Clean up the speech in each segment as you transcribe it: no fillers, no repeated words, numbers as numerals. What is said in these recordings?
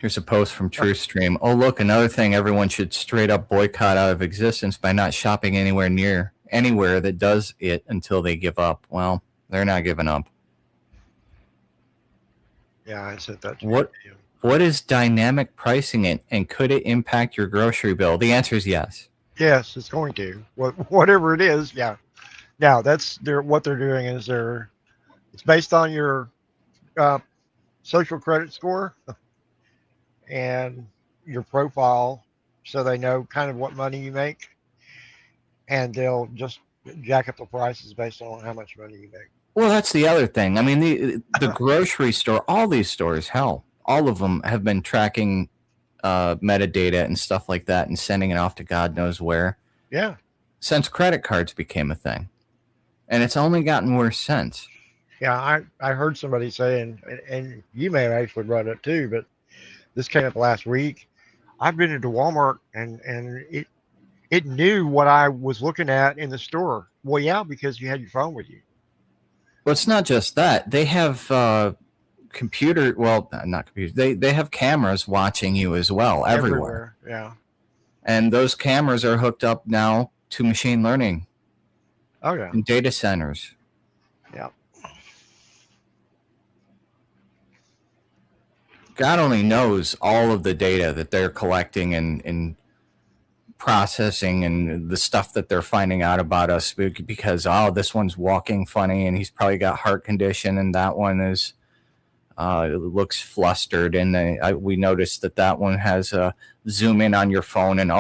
Here's a post from TrueStream. Oh, look, another thing everyone should straight up boycott out of existence by not shopping anywhere that does it until they give up. Well, they're not giving up. Yeah, I said that to What is dynamic pricing and could it impact your grocery bill? The answer is yes. Yes, it's going to. Whatever it is, yeah. Now what they're doing is it's based on your uh, social credit score and your profile, so they know kind of what money you make, and they'll just jack up the prices based on how much money you make. Well, that's the other thing. I mean, the grocery store, all these stores, hell, all of them have been tracking metadata and stuff like that and sending it off to God knows where. Yeah. Since credit cards became a thing. And it's only gotten worse since. Yeah, I heard somebody saying, and you may have actually brought it up too, but this came up last week. I've been into Walmart and it knew what I was looking at in the store. Well, yeah, because you had your phone with you. Well, it's not just that. They have not computers. They have cameras watching you as well, everywhere. Yeah. And those cameras are hooked up now to machine learning. Oh, yeah. And data centers. Yeah. God only knows all of the data that they're collecting and processing and the stuff that they're finding out about us because, this one's walking funny and he's probably got heart condition and that one is looks flustered and we noticed that one has a zoom in on your phone and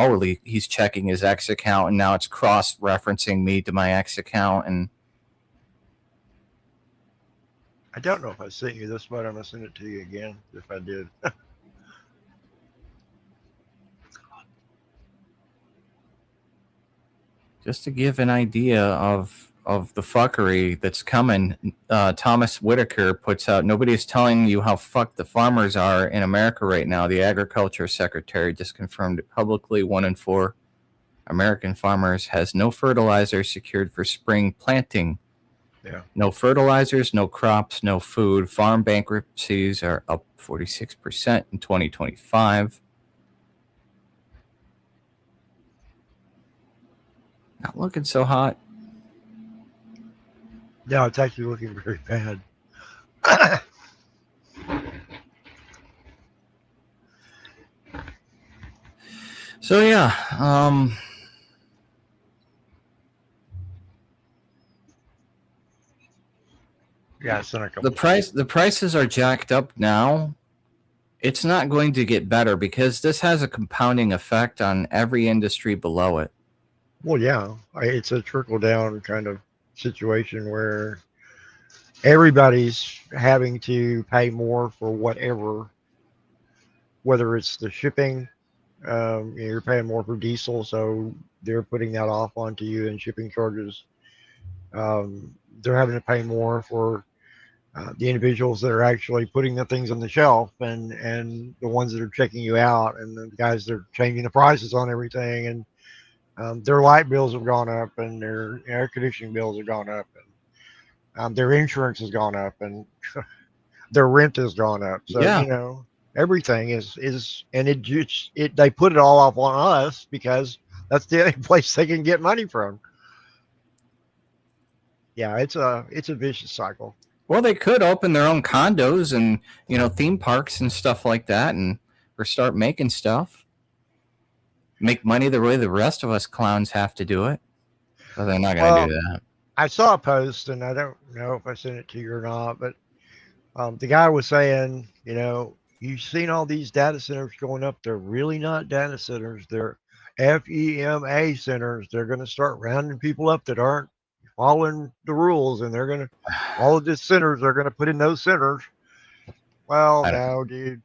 he's checking his X account and now it's cross-referencing me to my X account. And I don't know if I sent you this, but I'm going to send it to you again if I did. Just to give an idea of the fuckery that's coming, Thomas Whitaker puts out, nobody's telling you how fucked the farmers are in America right now. The agriculture secretary just confirmed it publicly. 1 in 4 American farmers has no fertilizer secured for spring planting. Yeah. No fertilizers, no crops, no food. Farm bankruptcies are up 46% in 2025. Not looking so hot. No, it's actually looking very bad. So yeah, yeah, the prices are jacked up now. It's not going to get better because this has a compounding effect on every industry below it. Well, yeah, it's a trickle down kind of situation where everybody's having to pay more for whatever, whether it's the shipping, you're paying more for diesel, so they're putting that off onto you in shipping charges. They're having to pay more for the individuals that are actually putting the things on the shelf and the ones that are checking you out and the guys that are changing the prices on everything. And their light bills have gone up and their air conditioning bills have gone up and their insurance has gone up and their rent has gone up. So, yeah. Everything is and they put it all off on us because that's the only place they can get money from. Yeah, it's a vicious cycle. Well, they could open their own condos and theme parks and stuff like that, or start making stuff, make money the way the rest of us clowns have to do it. But they're not going to do that. I saw a post, and I don't know if I sent it to you or not, but the guy was saying, you've seen all these data centers going up. They're really not data centers. They're FEMA centers. They're going to start rounding people up that aren't following the rules, and they're going to, all of these centers are going to put in those centers. Well, no, dude.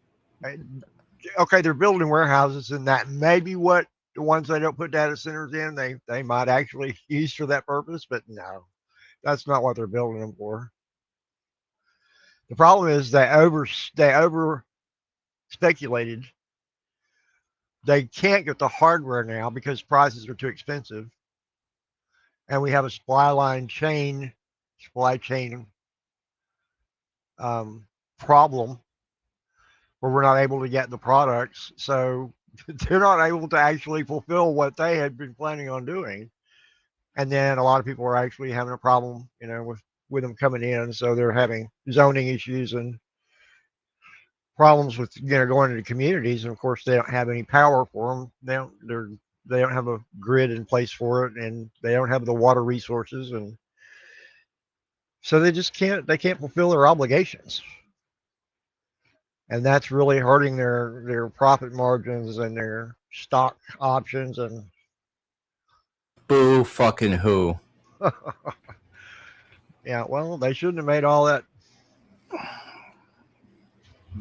Okay, they're building warehouses, and that may be what the ones they don't put data centers in, they might actually use for that purpose, but no, that's not what they're building them for. The problem is they over speculated. They can't get the hardware now because prices are too expensive, and we have a supply chain problem where we're not able to get the products. So they're not able to actually fulfill what they had been planning on doing. And then a lot of people are actually having a problem, with them coming in. So they're having zoning issues and problems with, going into communities. And of course, they don't have any power for them. They don't have a grid in place for it, and they don't have the water resources, and so they can't fulfill their obligations. And that's really hurting their profit margins and their stock options. And Boo fucking who. yeah, well, they shouldn't have made all that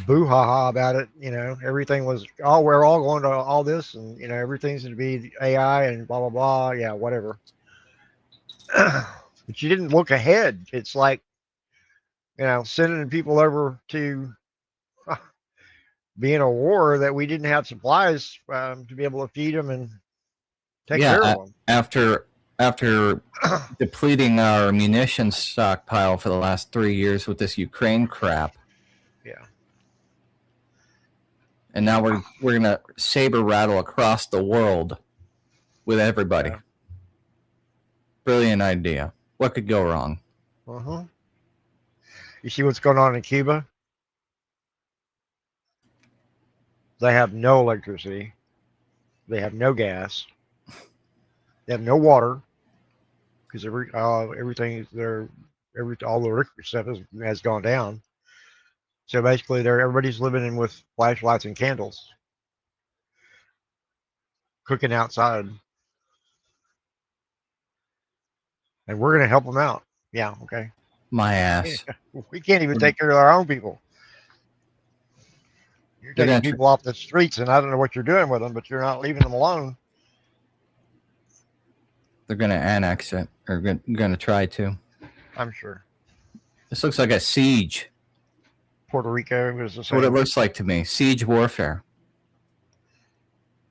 boo ha ha about it. Everything was, oh, we're all going to all this, and everything's going to be AI and blah blah blah. Yeah, whatever. But you didn't look ahead. It's like, sending people over to be in a war that we didn't have supplies to be able to feed them and take care of them. After depleting our munitions stockpile for the last 3 years with this Ukraine crap. Yeah. And now we're gonna saber rattle across the world with everybody. Yeah. Brilliant idea. What could go wrong? Uh-huh. You see what's going on in Cuba? They have no electricity. They have no gas. They have no water because everything all the electric stuff has gone down. So basically, everybody's living in with flashlights and candles, cooking outside, and we're going to help them out. Yeah, okay. My ass. We can't even take care of our own people. You're taking people off the streets, and I don't know what you're doing with them, but you're not leaving them alone. They're going to annex it, or going to try to. I'm sure. This looks like a siege. Puerto Rico is the same. That's what it looks like to me. Siege warfare.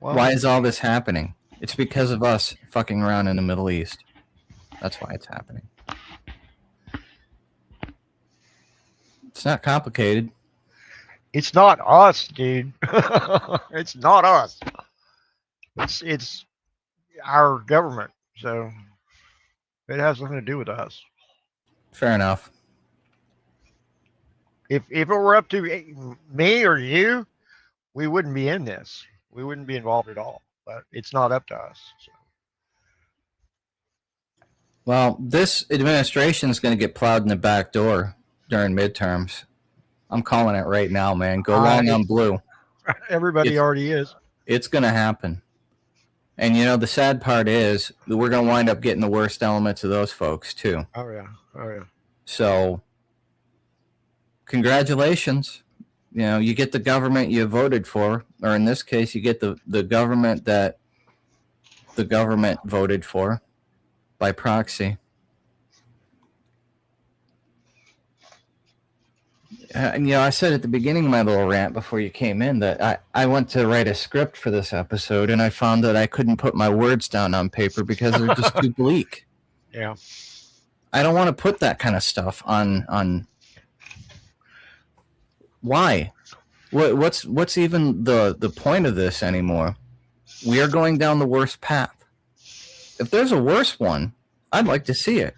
Well, why is all this happening? It's because of us fucking around in the Middle East. That's why it's happening. It's not complicated. It's not us, dude. It's not us. It's our government. So it has nothing to do with us. Fair enough. If it were up to me or you, we wouldn't be in this. We wouldn't be involved at all. But it's not up to us. So. Well, this administration is going to get plowed in the back door during midterms. I'm calling it right now, man. Go long on blue. Everybody already is. It's going to happen. And, the sad part is that we're going to wind up getting the worst elements of those folks, too. Oh, yeah. So, congratulations. You get the government you voted for, or in this case, you get the government that the government voted for by proxy. I said at the beginning of my little rant before you came in that I went to write a script for this episode, and I found that I couldn't put my words down on paper because they're just too bleak. Yeah. I don't want to put that kind of stuff on. Why? What's even the point of this anymore? We are going down the worst path. If there's a worse one, I'd like to see it.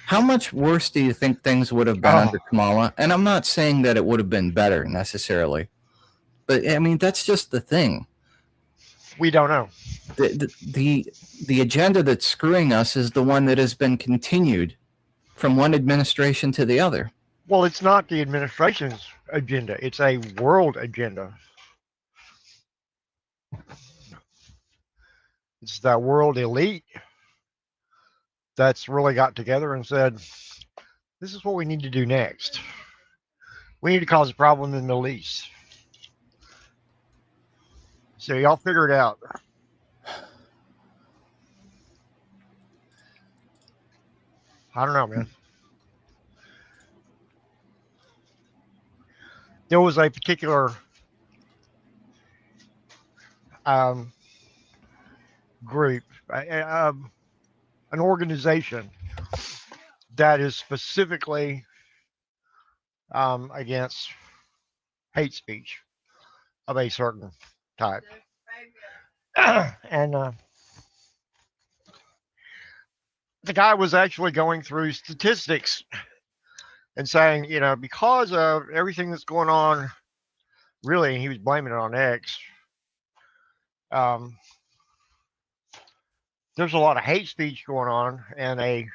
How much worse do you think things would have been under Kamala? And I'm not saying that it would have been better necessarily, but I mean that's just the thing. We don't know. The agenda that's screwing us is the one that has been continued from one administration to the other. Well, it's not the administration's agenda. It's a world agenda. It's that world elite that's really got together and said, this is what we need to do next. We need to cause a problem in the Middle East. So y'all figure it out. I don't know, man. There was a particular group, an organization that is specifically against hate speech of a certain type. And the guy was actually going through statistics and saying, because of everything that's going on, really, he was blaming it on X. Um, there's a lot of hate speech going on, and I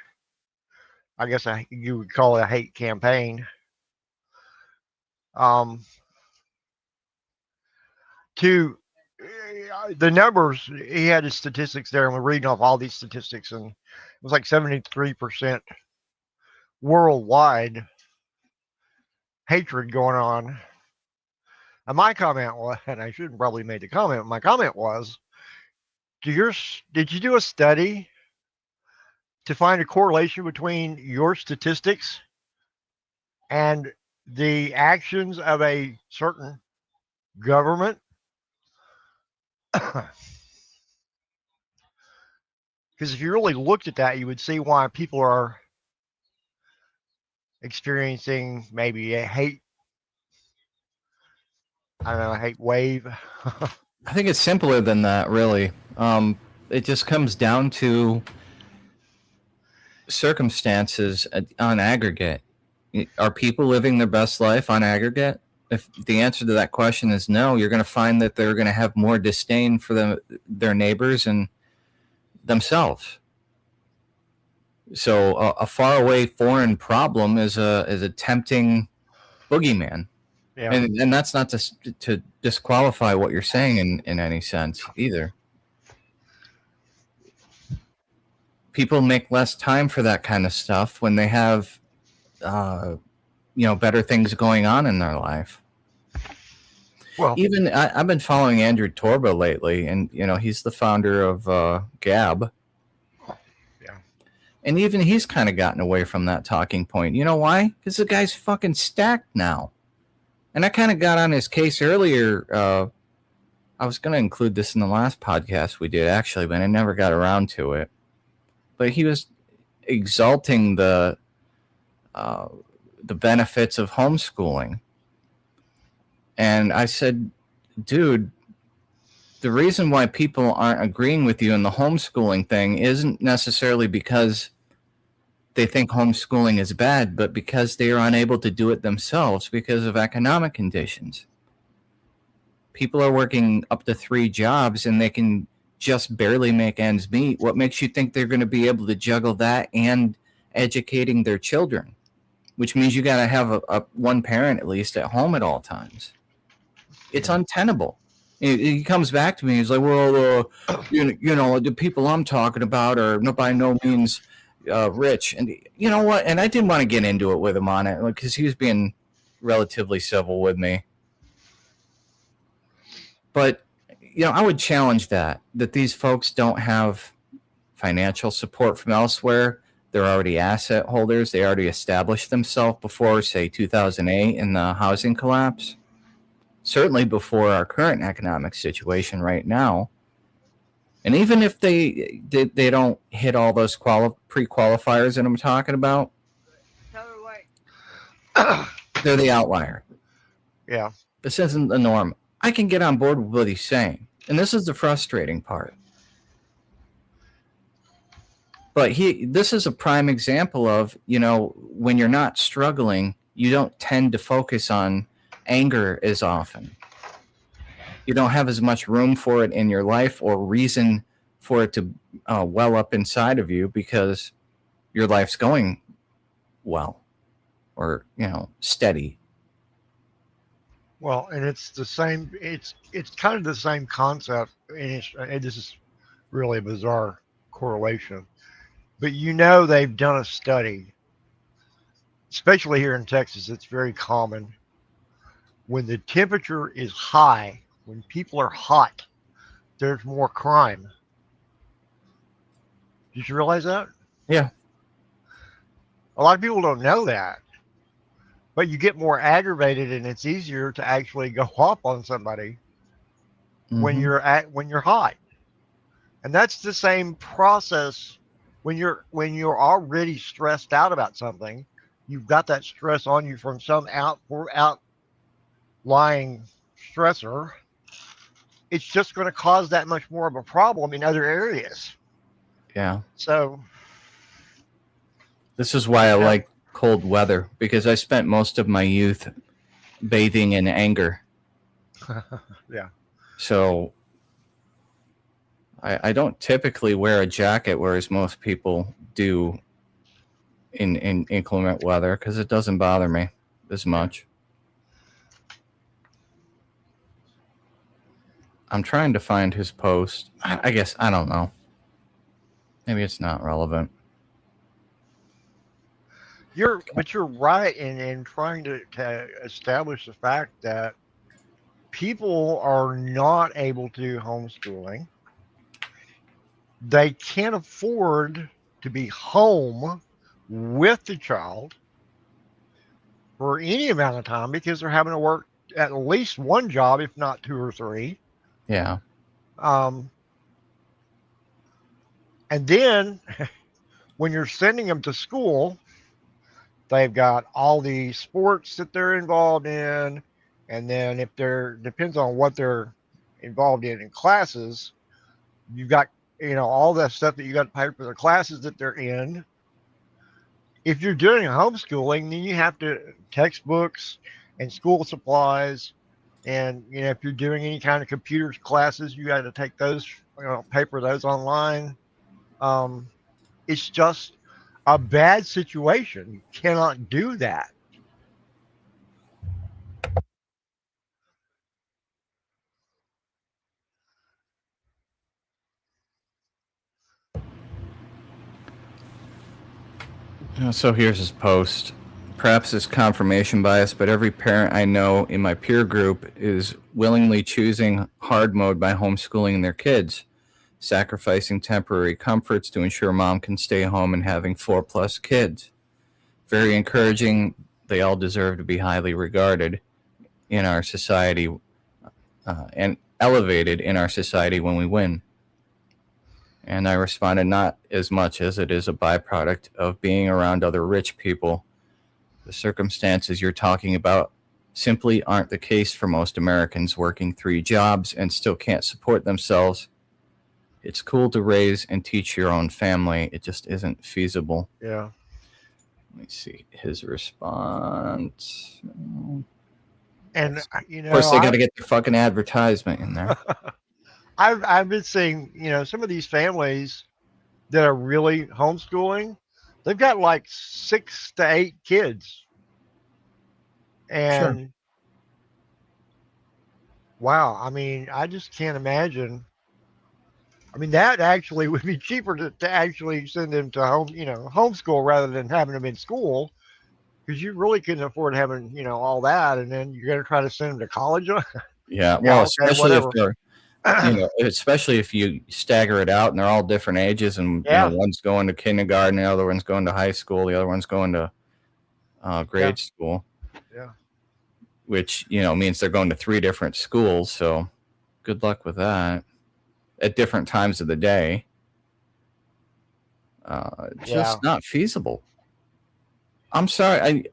guess you would call it a hate campaign. Um, to the numbers, he had his statistics there, and we're reading off all these statistics, and it was like 73% worldwide hatred going on. And my comment was, and I shouldn't probably made the comment, my comment was, did you do a study to find a correlation between your statistics and the actions of a certain government? Because if you really looked at that, you would see why people are experiencing maybe a hate, I don't know, a hate wave. I think it's simpler than that, really. It just comes down to circumstances on aggregate. Are people living their best life on aggregate? If the answer to that question is no, you're going to find that they're going to have more disdain for their neighbors and themselves. So a faraway foreign problem is a tempting boogeyman. Yeah. And that's not to disqualify what you're saying in any sense either. People make less time for that kind of stuff when they have, better things going on in their life. Well, Even I've been following Andrew Torba lately, and he's the founder of Gab. Yeah. And even he's kind of gotten away from that talking point. You know why? Because the guy's fucking stacked now. And I kind of got on his case earlier. I was going to include this in the last podcast we did, actually, but I never got around to it. But he was exalting the benefits of homeschooling. And I said, dude, the reason why people aren't agreeing with you in the homeschooling thing isn't necessarily because they think homeschooling is bad, but because they are unable to do it themselves because of economic conditions. People are working up to 3 jobs and they can just barely make ends meet. What makes you think they're going to be able to juggle that and educating their children? Which means you got to have a one parent at least at home at all times. It's untenable. He comes back to me. He's like, well, the people I'm talking about are by no means rich. And you know what? And I didn't want to get into it with him on it because he was being relatively civil with me. But, I would challenge that these folks don't have financial support from elsewhere. They're already asset holders. They already established themselves before, say, 2008 in the housing collapse. Certainly before our current economic situation right now. And even if they don't hit all those pre-qualifiers that I'm talking about, they're the outlier. Yeah. This isn't the norm. I can get on board with what he's saying. And this is the frustrating part. But this is a prime example of, when you're not struggling, you don't tend to focus on anger as often. You don't have as much room for it in your life or reason for it to well up inside of you because your life's going well or, steady. Well, and it's the same. It's kind of the same concept, and this is really a bizarre correlation. But they've done a study, especially here in Texas. It's very common when the temperature is high, when people are hot, there's more crime. Did you realize that? Yeah. A lot of people don't know that. But you get more aggravated, and it's easier to actually go up on somebody when you're hot. And that's the same process when you're already stressed out about something. You've got that stress on you from some outlet underlying stressor, it's just going to cause that much more of a problem in other areas. Yeah. So This is why I yeah, like cold weather, because I spent most of my youth bathing in anger. yeah, So I don't typically wear a jacket, whereas most people do in inclement weather, because it doesn't bother me as much. I'm trying to find his post. I guess, I don't know. Maybe it's not relevant. but you're right in trying to establish the fact that people are not able to do homeschooling. They can't afford to be home with the child for any amount of time because they're having to work at least one job, if not two or three. Yeah. Um, and then when you're sending them to school, they've got all the sports that they're involved in. And then if they're, depends on what they're involved in classes, you've got, all that stuff that you got to pay for the classes that they're in. If you're doing homeschooling, then you have to textbooks and school supplies. And, if you're doing any kind of computers classes, you got to take those, pay for those online. It's just a bad situation. You cannot do that. So here's his post. Perhaps it's confirmation bias, but every parent I know in my peer group is willingly choosing hard mode by homeschooling their kids, sacrificing temporary comforts to ensure mom can stay home and having 4+ kids. Very encouraging. They all deserve to be highly regarded in our society and elevated in our society when we win. And I responded, not as much as it is a byproduct of being around other rich people. The circumstances you're talking about simply aren't the case for most Americans working 3 jobs and still can't support themselves. It's cool to raise and teach your own family. It just isn't feasible. Yeah. Let me see his response. And, Of course, they got to get the fucking advertisement in there. I've been seeing, some of these families that are really homeschooling, they've got like 6 to 8 kids. And Sure. wow, I mean, I just can't imagine. I mean, that actually would be cheaper to actually send them to homeschool rather than having them in school, because you really couldn't afford having, all that. And then you're going to try to send them to college. Yeah. Yeah, Well, okay, especially if whatever. they're, especially if you stagger it out and they're all different ages, and Yeah, one's going to kindergarten, the other one's going to high school, the other one's going to grade yeah, school, yeah. which means they're going to 3 different schools. So good luck with that at different times of the day. Just not feasible. I'm sorry.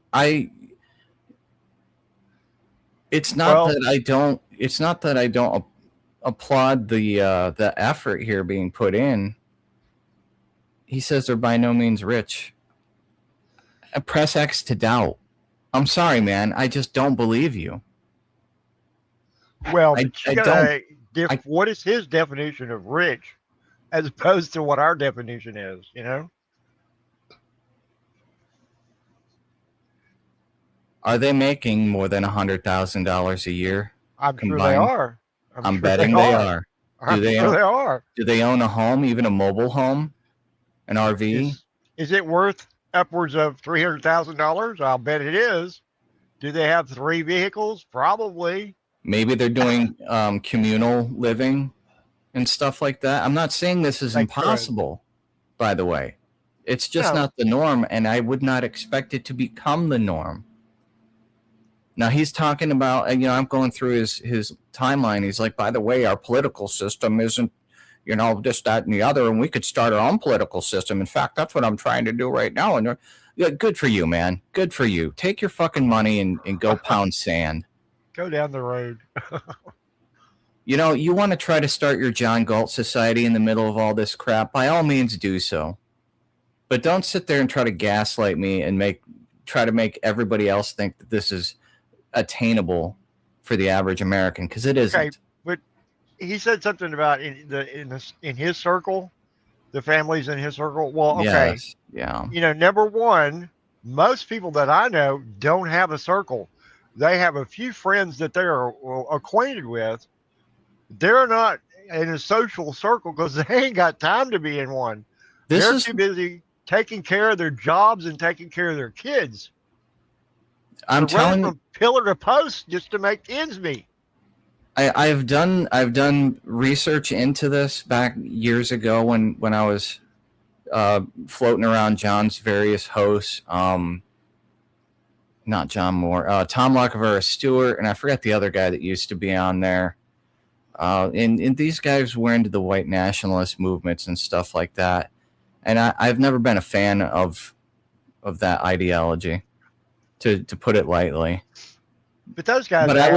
It's not Well, that I don't. It's not that I don't applaud the effort here being put in. He says they're by no means rich. Press X to doubt. I'm sorry, man. I just don't believe you. well, I, but you I don't. gotta I, what is his definition of rich as opposed to what our definition is, are they making more than $100,000 a year I'm sure they combined? are. I'm I'm sure they betting they are. are. Do I'm they sure own? they are. Do they own a home, even a mobile home, an RV? Is it worth upwards of $300,000? I'll bet it is. Do they have 3 vehicles? Probably. Maybe they're doing communal living and stuff like that. I'm not saying this is They could. impossible, by the way. It's just No. not the norm, and I would not expect it to become the norm. Now he's talking about, I'm going through his timeline. He's like, by the way, our political system isn't, this, that, and the other, and we could start our own political system. In fact, that's what I'm trying to do right now. And yeah, good for you, man. Good for you. Take your fucking money and go pound sand. Go down the road. You know, you want to try to start your John Galt Society in the middle of all this crap, by all means do so. But don't sit there and try to gaslight me and try to make everybody else think that this is attainable for the average American, because it Okay, isn't. but he said something about in his circle, the families in his circle. Well, okay, Yes. Yeah. number one, most people that I know don't have a circle. They have a few friends that they're acquainted with. They're not in a social circle because they ain't got time to be in one. This They're is too busy taking care of their jobs and taking care of their kids. I'm They're running telling you, from pillar to post just to make ends meet. I've done research into this back years ago when I was floating around John's various hosts. Not John Moore, Tom Lockever, Stewart, and I forget the other guy that used to be on there. And these guys were into the white nationalist movements and stuff like that. And I've never been a fan of that ideology, to put it lightly. But those guys But have.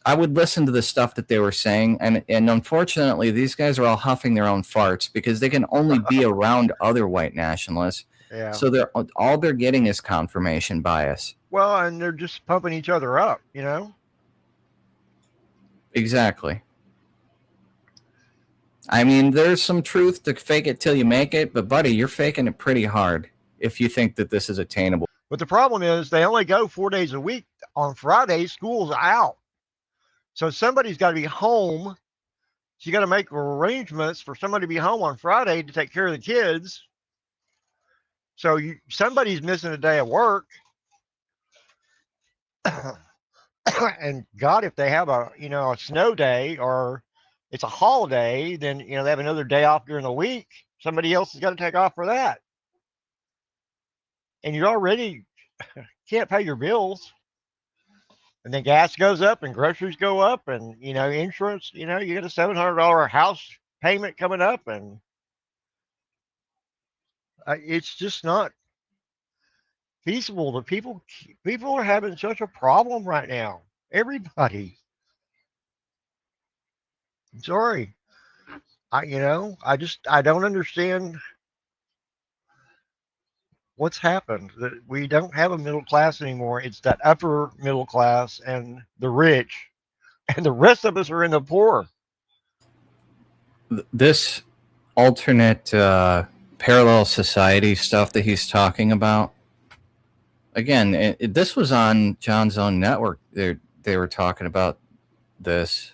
I would listen to the stuff that they were saying, and unfortunately, these guys are all huffing their own farts because they can only be around other white nationalists. Yeah. So all they're getting is confirmation bias. Well, and they're just pumping each other up, Exactly. I mean, there's some truth to fake it till you make it, but buddy, you're faking it pretty hard if you think that this is attainable. But the problem is they only go 4 days a week. On Friday, school's out. So somebody's got to be home. So you got to make arrangements for somebody to be home on Friday to take care of the kids. So somebody's missing a day of work. And God, if they have a snow day or it's a holiday, then they have another day off during the week. Somebody else has got to take off for that. And you already can't pay your bills. And then gas goes up and groceries go up and, insurance, you get a $700 house payment coming up. And it's just not feasible. The people are having such a problem right now. Everybody. I'm sorry. I don't understand what's happened. That we don't have a middle class anymore. It's that upper middle class and the rich, and the rest of us are in the poor. This alternate parallel society stuff that he's talking about, again, this was on John's own network. They were talking about this.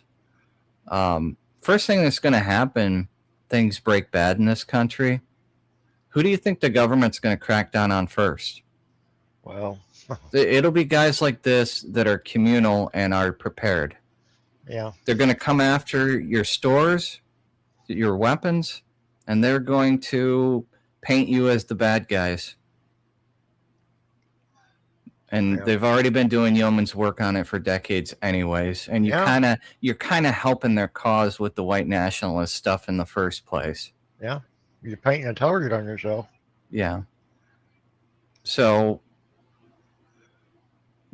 First thing that's going to happen, things break bad in this country. Who do you think the government's going to crack down on first? Well, it'll be guys like this that are communal and are prepared. Yeah. They're going to come after your stores, your weapons, and they're going to paint you as the bad guys. And they've already been doing yeoman's work on it for decades anyways. And you're kind of helping their cause with the white nationalist stuff in the first place. Yeah. You're painting a target on yourself. Yeah. So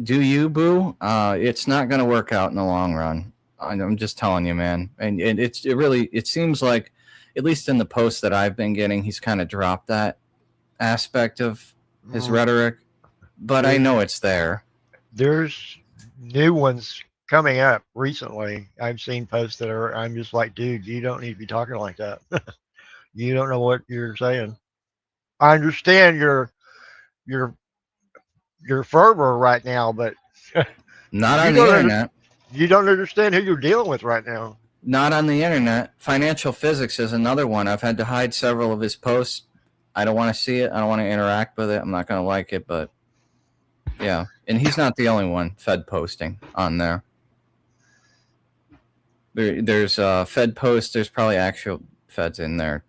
do you, boo? It's not going to work out in the long run. I'm just telling you, man. And it seems like, at least in the posts that I've been getting, he's kind of dropped that aspect of his rhetoric. But I know it's there. There's new ones coming up recently. I've seen posts that I'm just like, dude, you don't need to be talking like that. You don't know what you're saying. I understand your fervor right now, but not on the internet. You don't understand who you're dealing with right now. Not on the internet. Financial Physics is another one. I've had to hide several of his posts. I don't want to see it. I don't want to interact with it. I'm not going to like it, but yeah. And he's not the only one Fed posting on there. There's Fed posts. There's probably actual Feds in there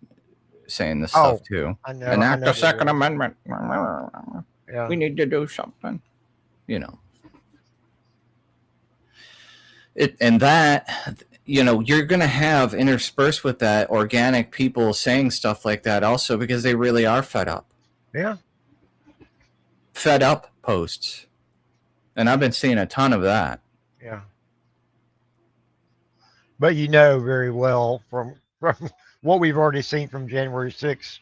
saying this stuff too. Enact the Second Amendment. Yeah. We need to do something. And that, you're going to have interspersed with that organic people saying stuff like that also because they really are fed up. Yeah. Fed up posts. And I've been seeing a ton of that. Yeah. But you know very well from what we've already seen from January 6th,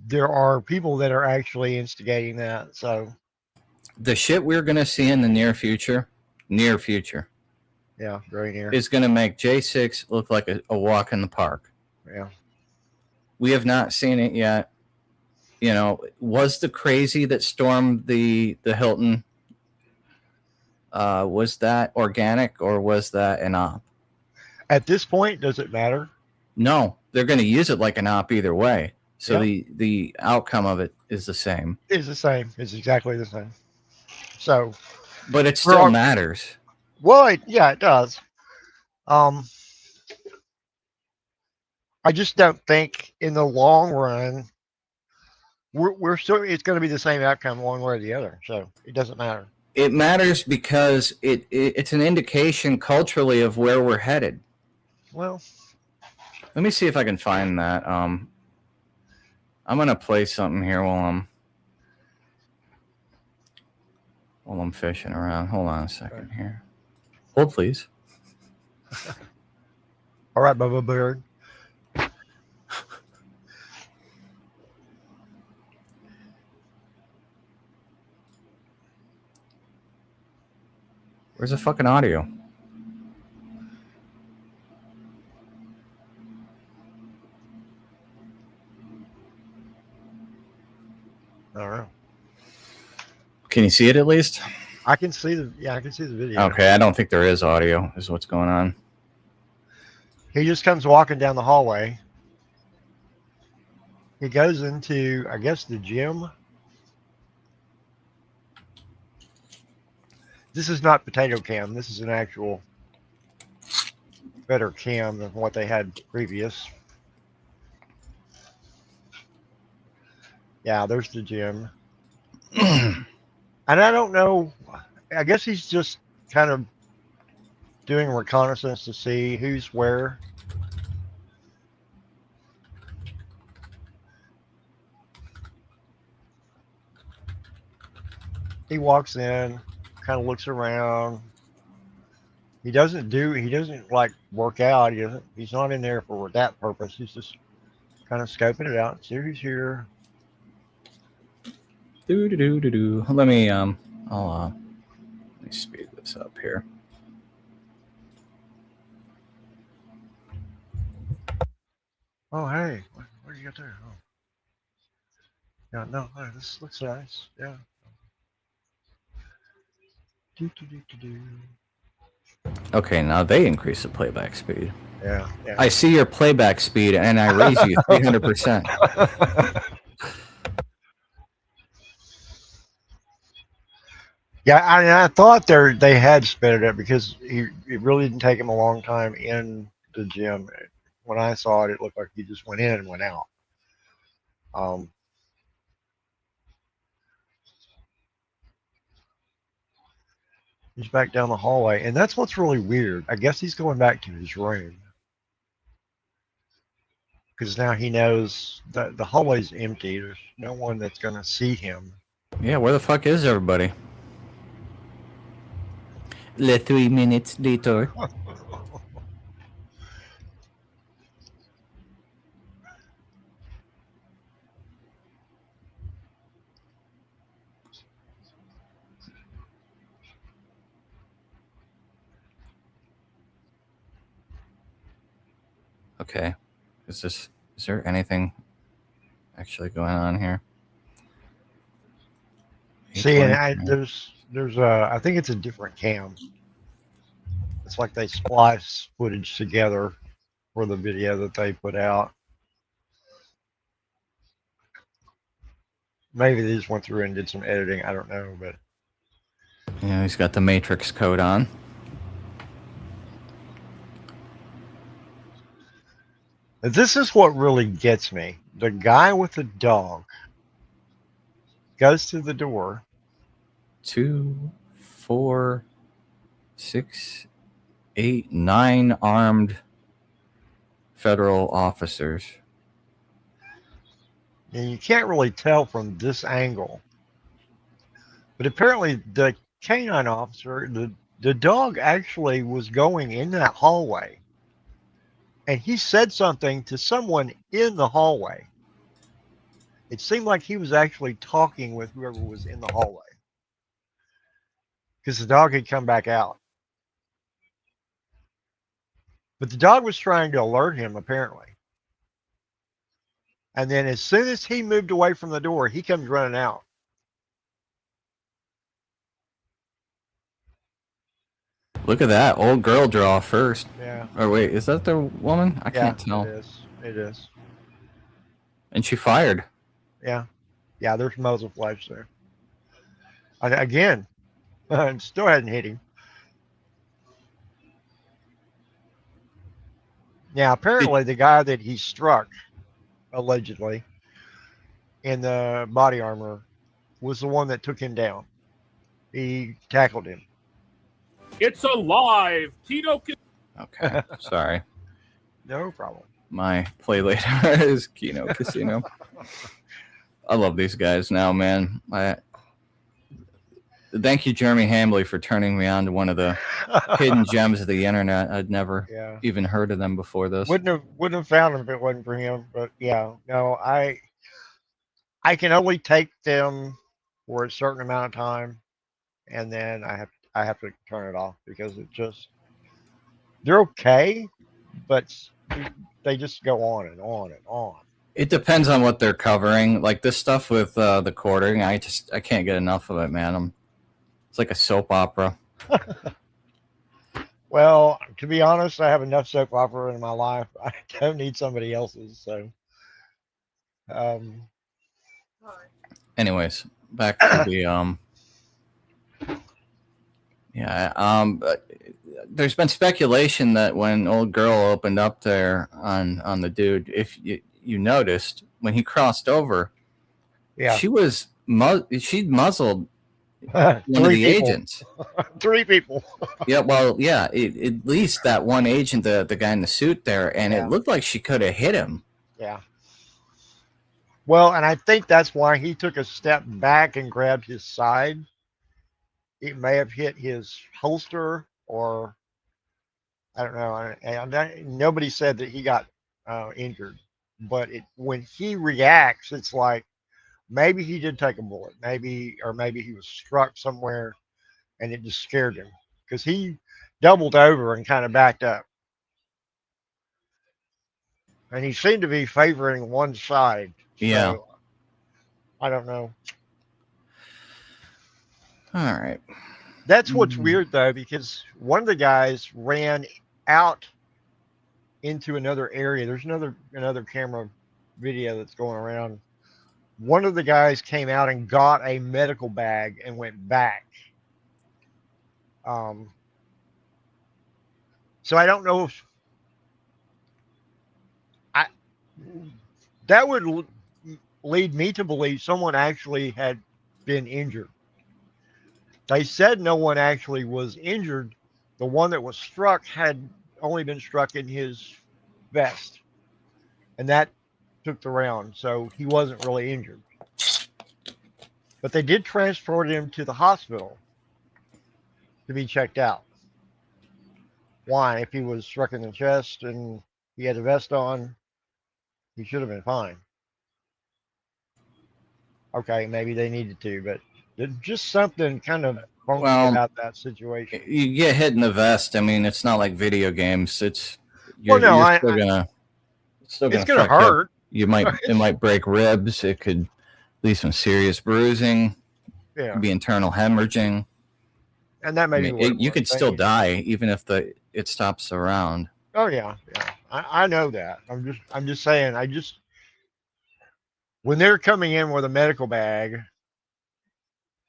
there are people that are actually instigating that. So The shit we're gonna see in the near future, yeah, very near. is gonna make J6 look like a walk in the park. Yeah. We have not seen it yet. You know, was the crazy that stormed the Hilton, was that organic or was that an op? At this point, does it matter? No, they're going to use it like an op either way. So Yep. the outcome of it is the same. It's the same. It's exactly the same. So, But it for still our, matters. well, yeah, it does. Um, I just don't think in the long run we're still it's going to be the same outcome one way or the other. So it doesn't matter. It matters because it's an indication culturally of where we're headed. Well, Let me see if I can find that. I'm gonna play something here while I'm fishing around. Hold on a second here. Hold please. all right, Bubba Bird. Where's the fucking audio? I don't know. Can you see it at least? I can see the video. Okay, I don't think there is audio. Is what's going on. He just comes walking down the hallway. He goes into, I guess, the gym. This is not potato cam. This is an actual better cam than what they had previous. Yeah, there's the gym. And I don't know. I guess he's just kind of doing reconnaissance to see who's where. He walks in, kind of looks around. He doesn't like work out. He's not in there for that purpose. He's just kind of scoping it out, see who's here. Let me let me speed this up here. Oh, hey, what do you got there? Oh. Yeah, no, this looks nice. Yeah. Okay, now they increase the playback speed. Yeah. I see your playback speed, and I raise you 300%. Yeah, I thought they had sped it up because it really didn't take him a long time in the gym. When I saw it, it looked like he just went in and went out. He's back down the hallway, and that's what's really weird. I guess he's going back to his room because now he knows that the hallway's empty. There's no one that's going to see him. Yeah, where the fuck is everybody? 3 minutes later. Okay, is there anything actually going on here? See, and there's I think it's a different cam. It's like they splice footage together for the video that they put out. Maybe they just went through and did some editing. I don't know, but yeah, he's got the Matrix code on. this is what really gets me. The guy with the dog goes to the door. 2, 4, 6, 8, 9 armed federal officers. And you can't really tell from this angle. But apparently the canine officer, the dog actually was going in that hallway. and he said something to someone in the hallway. It seemed like he was actually talking with whoever was in the hallway because the dog had come back out. But the dog was trying to alert him, apparently. And then as soon as he moved away from the door, he comes running out. Look at that old girl draw first. Yeah. Or wait, is that the woman? I Yeah, can't tell. it is. It is. And she fired. Yeah. Yeah, there's muzzle flash there. Again, still hadn't hit him. Now, apparently, the guy that he struck, allegedly, in the body armor was the one that took him down. He tackled him. It's alive. Tito. Okay, sorry. No problem. My play later is Kino Casino. I love these guys now, man. Thank you, Jeremy Hambley, for turning me on to one of the hidden gems of the internet. I'd never even heard of them before this. Wouldn't have found them if it wasn't for him. But yeah, no, I can only take them for a certain amount of time, and then I have to turn it off because it just they're okay, but they just go on and on and on. It depends on what they're covering. Like this stuff with the quartering, I can't get enough of it, man. It's like a soap opera. Well, to be honest, I have enough soap opera in my life. I don't need somebody else's. So, anyways, back to the there's been speculation that when old girl opened up there on the dude, if you noticed when he crossed over, she muzzled one of the agents. 3 people. Yeah, well, yeah, at least that one agent, the guy in the suit there, and it looked like she could have hit him. Yeah. Well, and I think that's why he took a step back and grabbed his side. It may have hit his holster, or I don't know. And nobody said that he got injured, but when he reacts, it's like maybe he did take a bullet, maybe he was struck somewhere, and it just scared him because he doubled over and kind of backed up, and he seemed to be favoring one side. Yeah. So, I don't know. All right. That's what's weird though, because one of the guys ran out into another area. There's another camera video that's going around. One of the guys came out and got a medical bag and went back. So I don't know if that would lead me to believe someone actually had been injured. They said no one actually was injured. The one that was struck had only been struck in his vest, and that took the round, so he wasn't really injured. But they did transport him to the hospital to be checked out. Why? If he was struck in the chest and he had a vest on, he should have been fine. Okay, maybe they needed to, but there's just something kind of funky about that situation. You get hit in the vest. I mean, it's not like video games. It's still gonna hurt. It might break ribs. It could leave some serious bruising. Yeah. It could be internal hemorrhaging. And that may be you could still die even if it stops around. Oh yeah. I know that. I'm just saying. When they're coming in with a medical bag,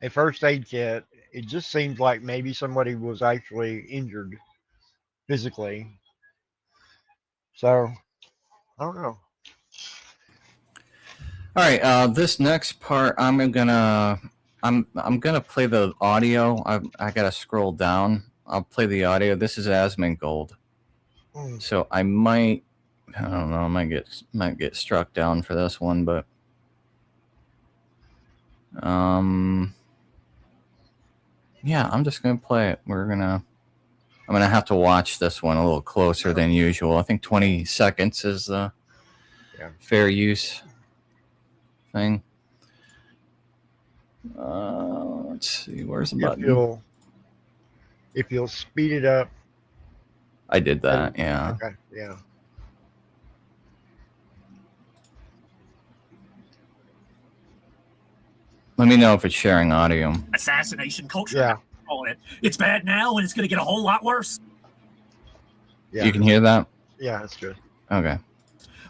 a first aid kit, it just seems like maybe somebody was actually injured physically. So I don't know. All right, this next part, I'm gonna play the audio. I gotta scroll down. I'll play the audio. This is Asmongold. So I don't know. I might get struck down for this one, but yeah, I'm just gonna play it. I'm I'm gonna have to watch this one a little closer than usual. I think 20 seconds is the fair use thing. Let's see, where's the button? If you'll speed it up. I did that, yeah. Okay, yeah. Let me know if it's sharing audio. Assassination culture. Yeah. It's bad now, and it's going to get a whole lot worse. Yeah. You can hear that? Yeah, that's good. Okay.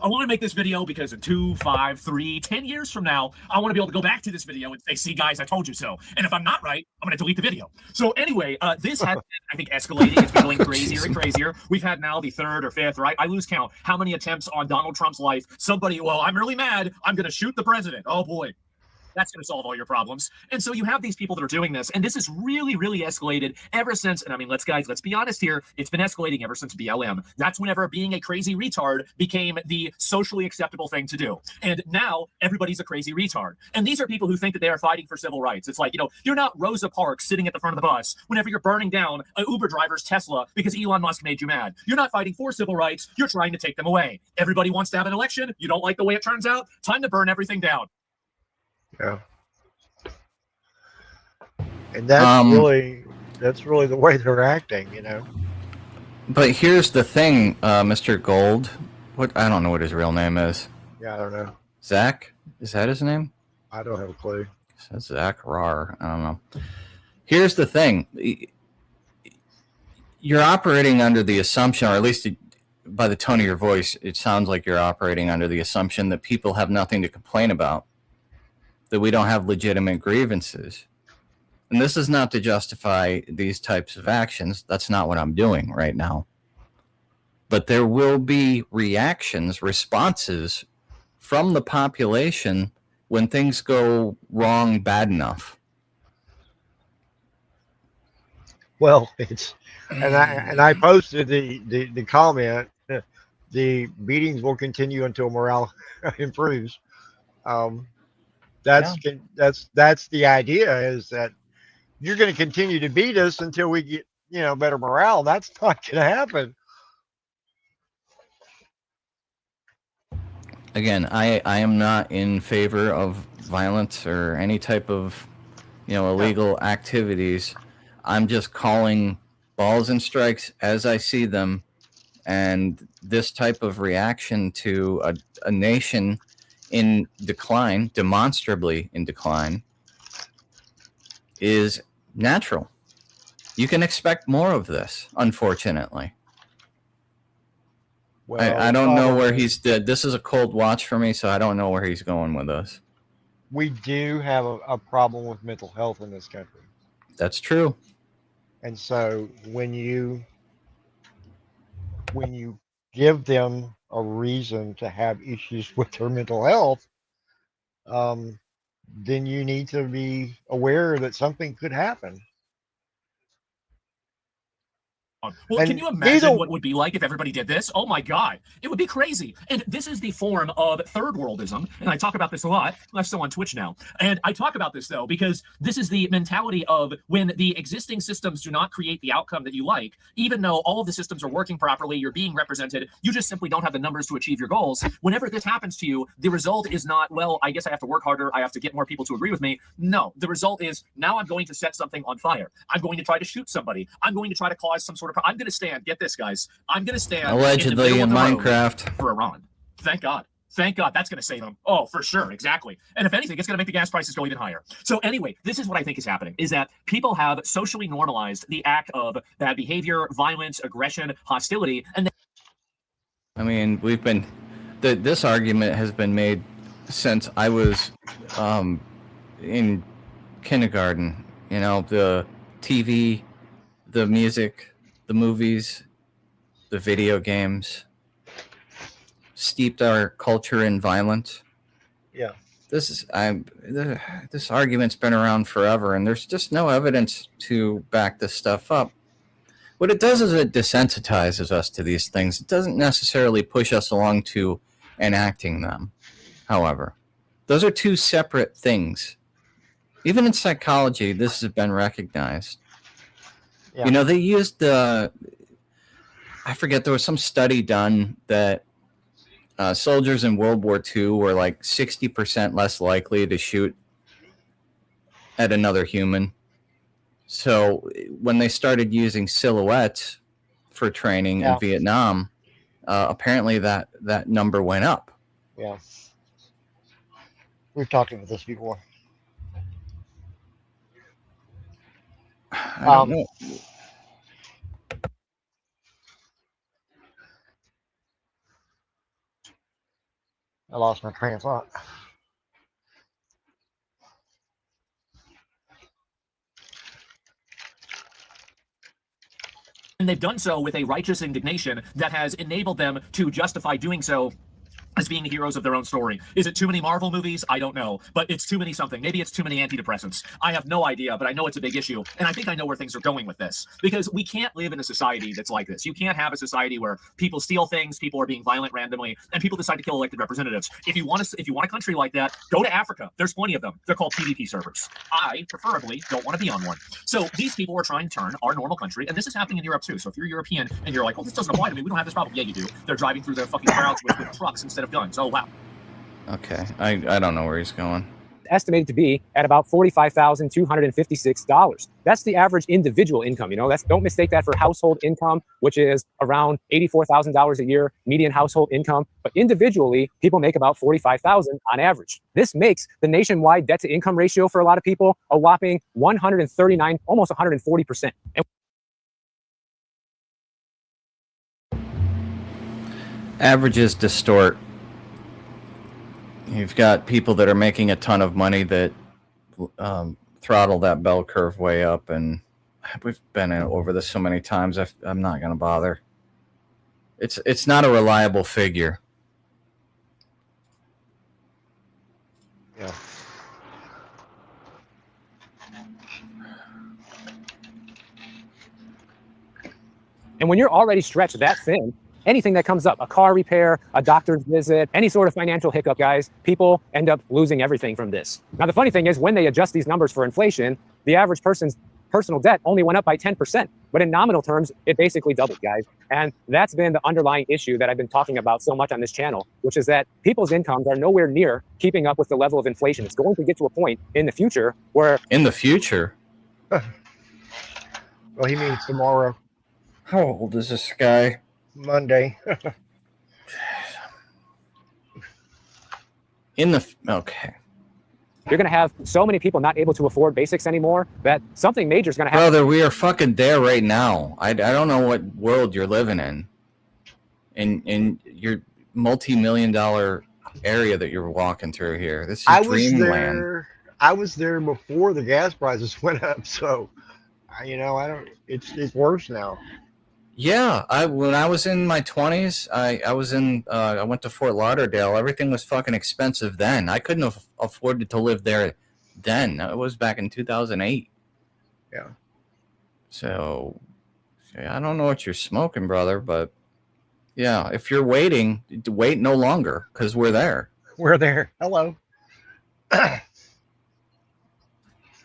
I want to make this video because in 2, 5, 3, 10 years from now, I want to be able to go back to this video and say, see, guys, I told you so. And if I'm not right, I'm going to delete the video. So anyway, this has been, I think, escalating. It's been going crazier and crazier. We've had now the third or fifth, right? I lose count. How many attempts on Donald Trump's life? Somebody, well, I'm really mad. I'm going to shoot the president. Oh, boy. That's going to solve all your problems. And so you have these people that are doing this, and this has really, really escalated ever since. And I mean, let's be honest here. It's been escalating ever since BLM. That's whenever being a crazy retard became the socially acceptable thing to do. And now everybody's a crazy retard. And these are people who think that they are fighting for civil rights. It's like, you're not Rosa Parks sitting at the front of the bus whenever you're burning down an Uber driver's Tesla because Elon Musk made you mad. You're not fighting for civil rights. You're trying to take them away. Everybody wants to have an election. You don't like the way it turns out. Time to burn everything down. Yeah. And that's really the way they're acting, But here's the thing, Mr. Gold. I don't know what his real name is. Yeah, I don't know. Zach? Is that his name? I don't have a clue. It says Zach Rar. I don't know. Here's the thing. You're operating under the assumption, or at least by the tone of your voice, it sounds like you're operating under the assumption that people have nothing to complain about, that we don't have legitimate grievances. And this is not to justify these types of actions. That's not what I'm doing right now. But there will be responses from the population when things go wrong bad enough. Well, and I posted the comment. The beatings will continue until morale improves. That's the idea, is that you're going to continue to beat us until we get, better morale. That's not going to happen. Again, I am not in favor of violence or any type of, illegal activities. I'm just calling balls and strikes as I see them. And this type of reaction to a nation in decline, demonstrably in decline, is natural. You can expect more of this, unfortunately. Well, I don't know where he's dead. This is a cold watch for me, so I don't know where he's going with us. We do have a problem with mental health in this country. That's true. And so when you give them a reason to have issues with their mental health, then you need to be aware that something could happen. Well, and can you imagine what it would be like if everybody did this? Oh my God, it would be crazy. And this is the form of third worldism. And I talk about this a lot. I'm still on Twitch now. And I talk about this, though, because this is the mentality of when the existing systems do not create the outcome that you like, even though all of the systems are working properly, you're being represented, you just simply don't have the numbers to achieve your goals. Whenever this happens to you, the result is not, well, I guess I have to work harder. I have to get more people to agree with me. No, the result is now I'm going to set something on fire. I'm going to try to shoot somebody. I'm going to try to cause some sort of I'm going to stand. Get this, guys. I'm going to stand allegedly in Minecraft for Iran. Thank God. Thank God. That's going to save them. Oh, for sure. Exactly. And if anything, it's going to make the gas prices go even higher. So anyway, this is what I think is happening, is that people have socially normalized the act of bad behavior, violence, aggression, hostility. And I mean, this argument has been made since I was in kindergarten. The TV, the music, the movies, the video games steeped our culture in violence. Yeah. This argument's been around forever, and there's just no evidence to back this stuff up. What it does is it desensitizes us to these things. It doesn't necessarily push us along to enacting them. However, those are two separate things. Even in psychology, this has been recognized. Yeah. You know, they used I forget, there was some study done that soldiers in World War II were like 60% less likely to shoot at another human. So when they started using silhouettes for training Yeah. in Vietnam, apparently that number went up. Yeah. We've talked about this before. I don't know. I lost my train of thought. And they've done so with a righteous indignation that has enabled them to justify doing so as being heroes of their own story. Is it too many Marvel movies? I don't know, but it's too many something. Maybe it's too many antidepressants. I have no idea, but I know it's a big issue, and I think I know where things are going with this, because we can't live in a society that's like this. You can't have a society where people steal things, people are being violent randomly, and people decide to kill elected representatives. If you want a country like that, go to Africa. There's plenty of them. They're called PvP servers. I preferably don't want to be on one. So these people are trying to turn our normal country, and this is happening in Europe too. So if you're European and you're like, oh, this doesn't apply to me, we don't have this problem. Yeah, you do. They're driving through their fucking crowds with trucks instead of guns. Oh wow. Okay, I don't know where he's going. Estimated to be at about $45,256. That's the average individual income. You know, don't mistake that for household income, which is around $84,000 a year, median household income. But individually, people make about $45,000 on average. This makes the nationwide debt to income ratio for a lot of people a whopping 139, almost 140%. And Averages distort. You've got people that are making a ton of money that throttle that bell curve way up, and we've been over this so many times. I'm not going to bother. It's not a reliable figure. Yeah. And when you're already stretched that thin, anything that comes up, a car repair, a doctor's visit, any sort of financial hiccup, guys, people end up losing everything from this. Now, the funny thing is when they adjust these numbers for inflation, the average person's personal debt only went up by 10%. But in nominal terms, it basically doubled, guys. And that's been the underlying issue that I've been talking about so much on this channel, which is that people's incomes are nowhere near keeping up with the level of inflation. It's going to get to a point in the future where... In the future? Well, he means tomorrow. How old is this guy? Monday. Okay. You're going to have so many people not able to afford basics anymore that something major is going to happen. Brother, we are fucking there right now. I don't know what world you're living in your multi-million-dollar area that you're walking through here. This is dreamland. I was there before the gas prices went up, so it's worse now. Yeah, when I was in my 20s, I went to Fort Lauderdale. Everything was fucking expensive then. I couldn't have afforded to live there then. It was back in 2008. Yeah. So I don't know what you're smoking, brother, but yeah, if you're waiting, wait no longer, because we're there. We're there. Hello.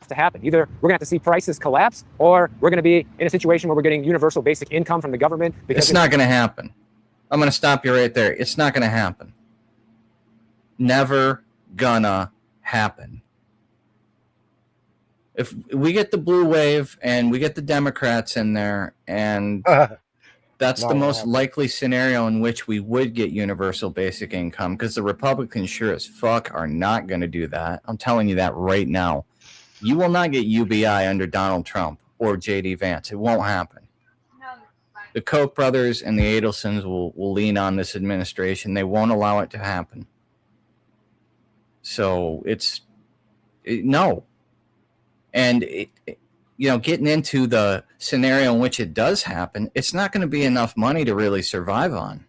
To happen. Either we're going to have to see prices collapse, or we're going to be in a situation where we're getting universal basic income from the government. Because it's not going to happen. I'm going to stop you right there. It's not going to happen. Never gonna happen. If we get the blue wave and we get the Democrats in there, and that's the most likely scenario in which we would get universal basic income, because the Republicans sure as fuck are not going to do that. I'm telling you that right now. You will not get UBI under Donald Trump or J.D. Vance. It won't happen. The Koch brothers and the Adelsons will lean on this administration. They won't allow it to happen. So no. And, getting into the scenario in which it does happen, it's not going to be enough money to really survive on.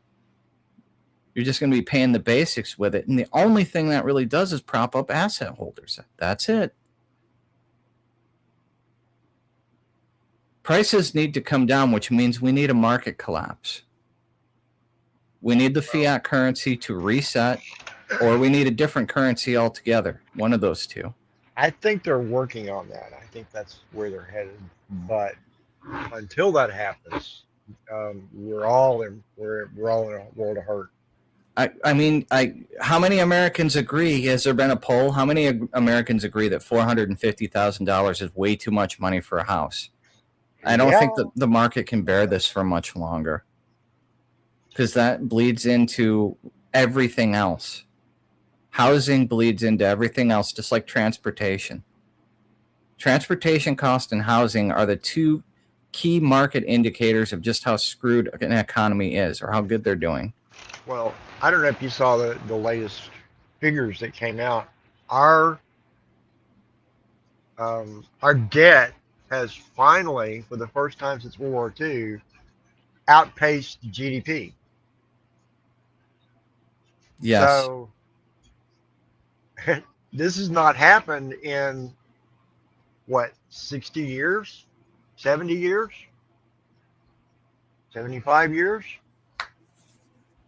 You're just going to be paying the basics with it. And the only thing that really does is prop up asset holders. That's it. Prices need to come down, which means we need a market collapse. We need the fiat currency to reset, or we need a different currency altogether. One of those two. I think they're working on that. I think that's where they're headed. But until that happens, we're all in a world of hurt. I mean, how many Americans agree? Has there been a poll? How many Americans agree that $450,000 is way too much money for a house? I don't think that the market can bear this for much longer, because that bleeds into everything else. Housing bleeds into everything else, just like transportation. Transportation cost and housing are the two key market indicators of just how screwed an economy is or how good they're doing. Well, I don't know if you saw the latest figures that came out. Our debt has finally, for the first time since World War II, outpaced GDP. Yes. So this has not happened in what, 60 years, 70 years, 75 years?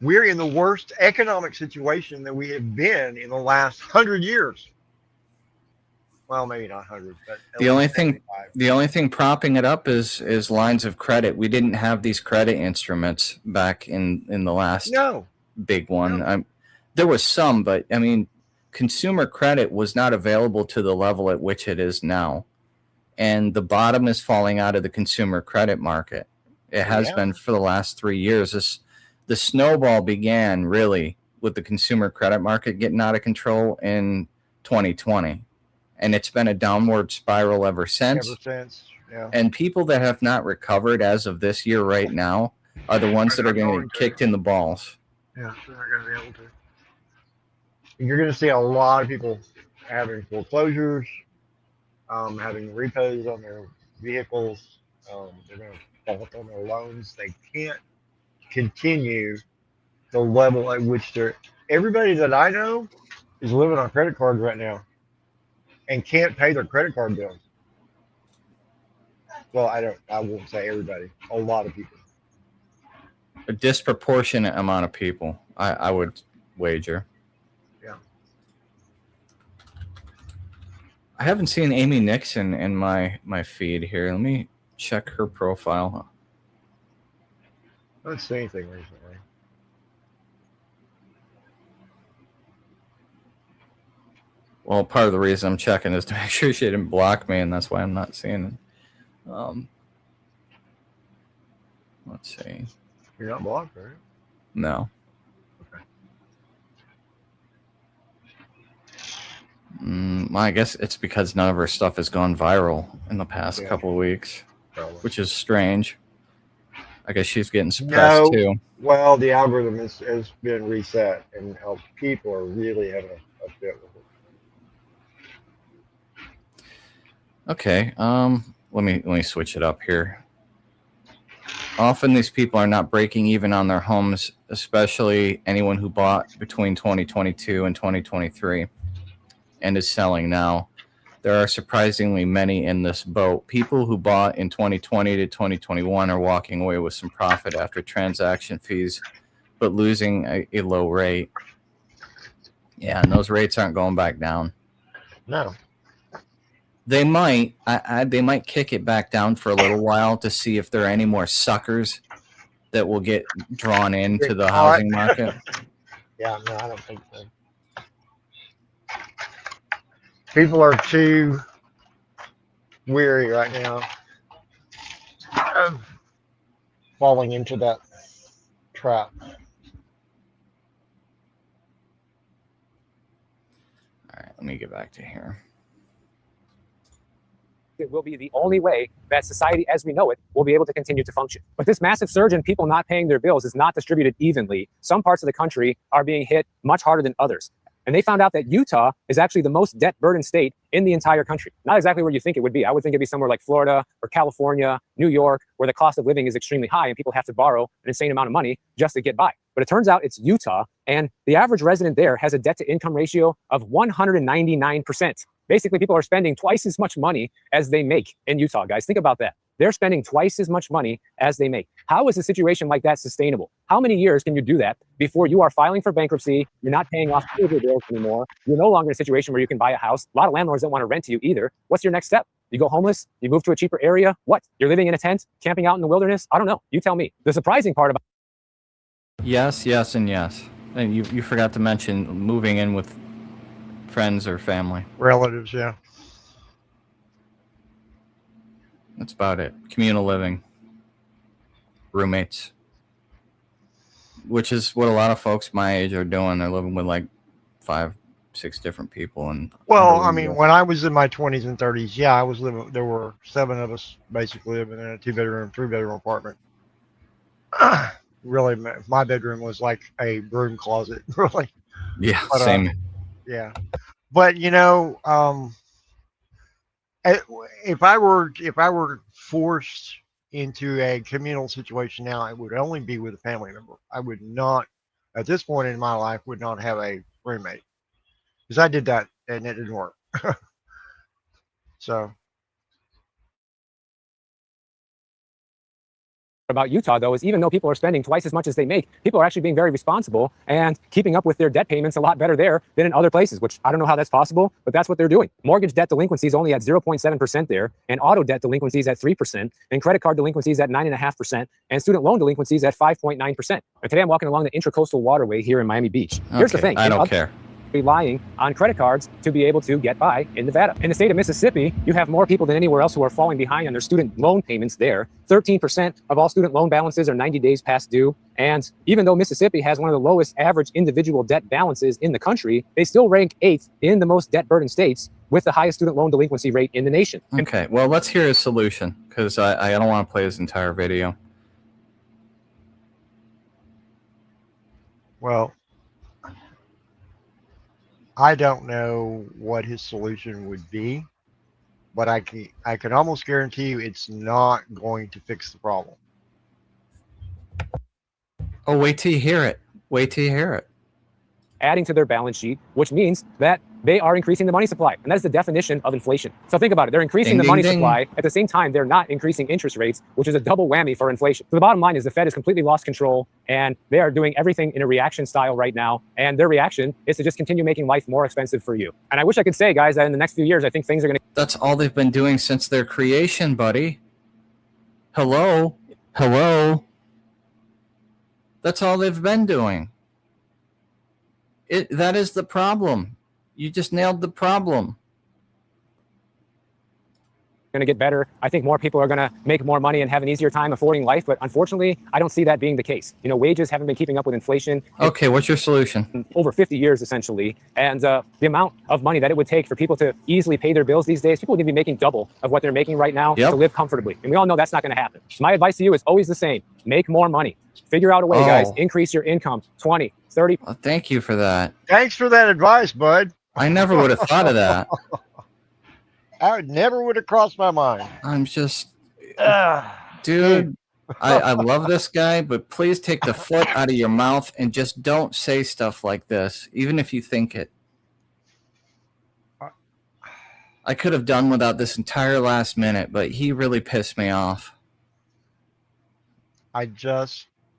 We're in the worst economic situation that we have been in the last 100 years. Well, maybe not 100, but The only 75. thing propping it up is lines of credit. We didn't have these credit instruments back in the last big one. There was some, but I mean, consumer credit was not available to the level at which it is now. And the bottom is falling out of the consumer credit market. It has been for the last 3 years. The snowball began really with the consumer credit market getting out of control in 2020. And it's been a downward spiral ever since. And people that have not recovered as of this year right now are the ones that are going to get kicked in the balls. Yeah, they're not going to be able to. You're going to see a lot of people having foreclosures, having repos on their vehicles. They're going to default on their loans. They can't continue the level at which they're. Everybody that I know is living on credit cards right now and can't pay their credit card bills. Well, I won't say everybody. A lot of people. A disproportionate amount of people, I would wager. Yeah. I haven't seen Amy Nixon in my feed here. Let me check her profile. I haven't seen anything recently. Well, part of the reason I'm checking is to make sure she didn't block me, and that's why I'm not seeing it. Let's see. You're not blocked, right? No. Okay. I guess it's because none of her stuff has gone viral in the past couple of weeks, which is strange. I guess she's getting suppressed too. Well, the algorithm has been reset, and people are really having a fit with it. Okay. Let me switch it up here. Often these people are not breaking even on their homes, especially anyone who bought between 2022 and 2023 and is selling now. There are surprisingly many in this boat. People who bought in 2020 to 2021 are walking away with some profit after transaction fees, but losing a low rate. Yeah, and those rates aren't going back down. No. They might. They might kick it back down for a little while to see if there are any more suckers that will get drawn into the housing market. Yeah, no, I don't think so. People are too weary right now of falling into that trap. All right, let me get back to here. It will be the only way that society as we know it will be able to continue to function. But this massive surge in people not paying their bills is not distributed evenly. Some parts of the country are being hit much harder than others. And they found out that Utah is actually the most debt-burdened state in the entire country. Not exactly where you think it would be. I would think it'd be somewhere like Florida or California, New York, where the cost of living is extremely high and people have to borrow an insane amount of money just to get by. But it turns out it's Utah, and the average resident there has a debt-to-income ratio of 199%. Basically, people are spending twice as much money as they make in Utah, guys. Think about that. They're spending twice as much money as they make. How is a situation like that sustainable? How many years can you do that before you are filing for bankruptcy? You're not paying off your bills anymore. You're no longer in a situation where you can buy a house. A lot of landlords don't want to rent to you either. What's your next step? You go homeless, you move to a cheaper area. What? You're living in a tent, camping out in the wilderness? I don't know. You tell me. The surprising part about Yes, yes, and yes. And you forgot to mention moving in with friends or family. Relatives, yeah. That's about it. Communal living. Roommates. Which is what a lot of folks my age are doing. They're living with like 5, 6 different people. And Well, I mean, when I was in my 20s and 30s, yeah, I was living. There were 7 of us basically living in a 2-bedroom, 3-bedroom apartment. Really, my bedroom was like a broom closet. Really, yeah, but, same. yeah. But you know, if I were forced into a communal situation now, it would only be with a family member. I would not, at this point in my life, would not have a roommate, because I did that and it didn't work. So Utah, though, is even though people are spending twice as much as they make, people are actually being very responsible and keeping up with their debt payments a lot better there than in other places, which I don't know how that's possible, but that's what they're doing. Mortgage debt delinquency is only at 0.7% there, and auto debt delinquency is at 3%, and credit card delinquency is at 9.5%, and student loan delinquency is at 5.9%. And today I'm walking along the Intracoastal Waterway here in Miami Beach. Here's the thing. I don't care. Relying on credit cards to be able to get by in Nevada. In the state of Mississippi, you have more people than anywhere else who are falling behind on their student loan payments there. 13% of all student loan balances are 90 days past due. And even though Mississippi has one of the lowest average individual debt balances in the country, they still rank 8th in the most debt-burdened states with the highest student loan delinquency rate in the nation. Okay, well, let's hear his solution, because I don't want to play his entire video. well, I don't know what his solution would be, but I can almost guarantee you it's not going to fix the problem. Oh, wait till you hear it. Wait till you hear it. Adding to their balance sheet, which means that they are increasing the money supply. And that is the definition of inflation. So think about it. They're increasing the money supply. At the same time, they're not increasing interest rates, which is a double whammy for inflation. So the bottom line is the Fed has completely lost control, and they are doing everything in a reaction style right now. And their reaction is to just continue making life more expensive for you. And I wish I could say, guys, that in the next few years, I think things are going to... That's all they've been doing since their creation, buddy. Hello? Hello? That's all they've been doing. That is the problem. You just nailed the problem. Going to get better. I think more people are going to make more money and have an easier time affording life, but unfortunately, I don't see that being the case. You know, wages haven't been keeping up with inflation. Okay, what's your solution? Over 50 years, essentially, and the amount of money that it would take for people to easily pay their bills these days, people would be making double of what they're making right now to live comfortably. And we all know that's not going to happen. My advice to you is always the same. Make more money. Figure out a way, guys. Increase your income 20, 30. Well, thank you for that. Thanks for that advice, bud. I never would have thought of that. I never would have crossed my mind. I'm just... Dude, I love this guy, but please take the foot out of your mouth and just don't say stuff like this, even if you think it. I could have done without this entire last minute, but he really pissed me off.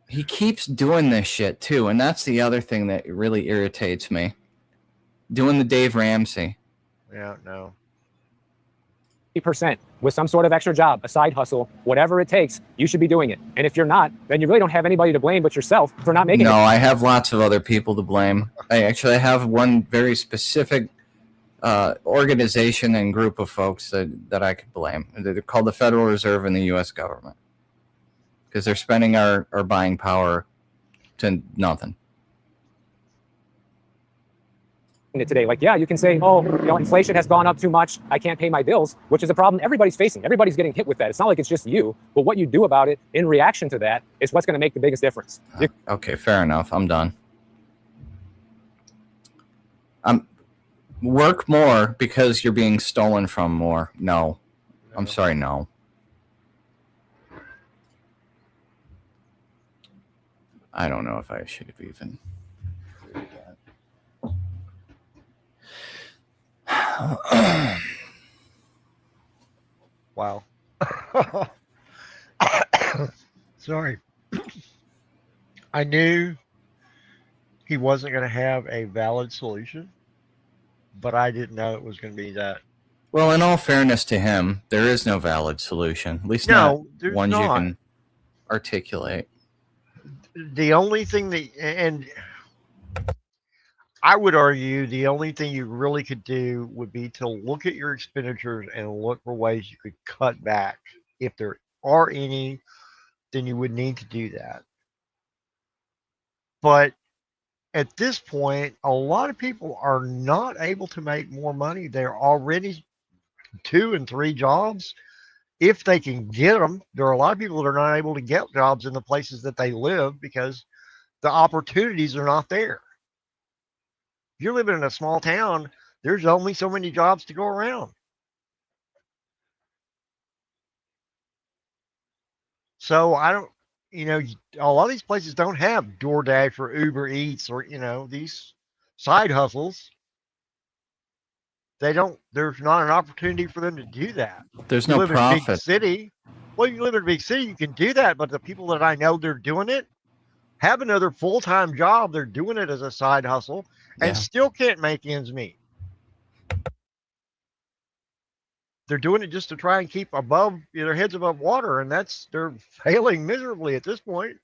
He keeps doing this shit too, and that's the other thing that really irritates me. Doing the Dave Ramsey. Yeah, no. 50% with some sort of extra job, a side hustle, whatever it takes, you should be doing it. And if you're not, then you really don't have anybody to blame but yourself for not making it. No, I have lots of other people to blame. I have one very specific organization and group of folks that I could blame. They're called the Federal Reserve and the U.S. government, because they're spending our buying power to nothing. Today, like, yeah, you can say, oh, you know, inflation has gone up too much, I can't pay my bills, which is a problem everybody's facing. Everybody's getting hit with that. It's not like it's just you, but what you do about it in reaction to that is what's going to make the biggest difference. Okay, fair enough. I'm done. Work more because you're being stolen from more. No. I'm sorry, no. I don't know if I should have even... Wow. Sorry. I knew he wasn't going to have a valid solution, but I didn't know it was going to be that Well, in all fairness to him, there is no valid solution. At least not No, there's ones you not. can articulate. The only thing that, and I would argue the only thing you really could do would be to look at your expenditures and look for ways you could cut back. If there are any, then you would need to do that. But at this point, a lot of people are not able to make more money. They're already 2 and 3 jobs if they can get them. There are a lot of people that are not able to get jobs in the places that they live because the opportunities are not there. If you're living in a small town, there's only so many jobs to go around. So I don't, a lot of these places don't have DoorDash or Uber Eats or, these side hustles. They don't, there's not an opportunity for them to do that. There's You no live in a big profit. city. Well, you live in a big city, you can do that. But the people that I know they're doing it have another full-time job. They're doing it as a side hustle and Yeah. still can't make ends meet. They're doing it just to try and keep above their heads above water, and they're failing miserably at this point.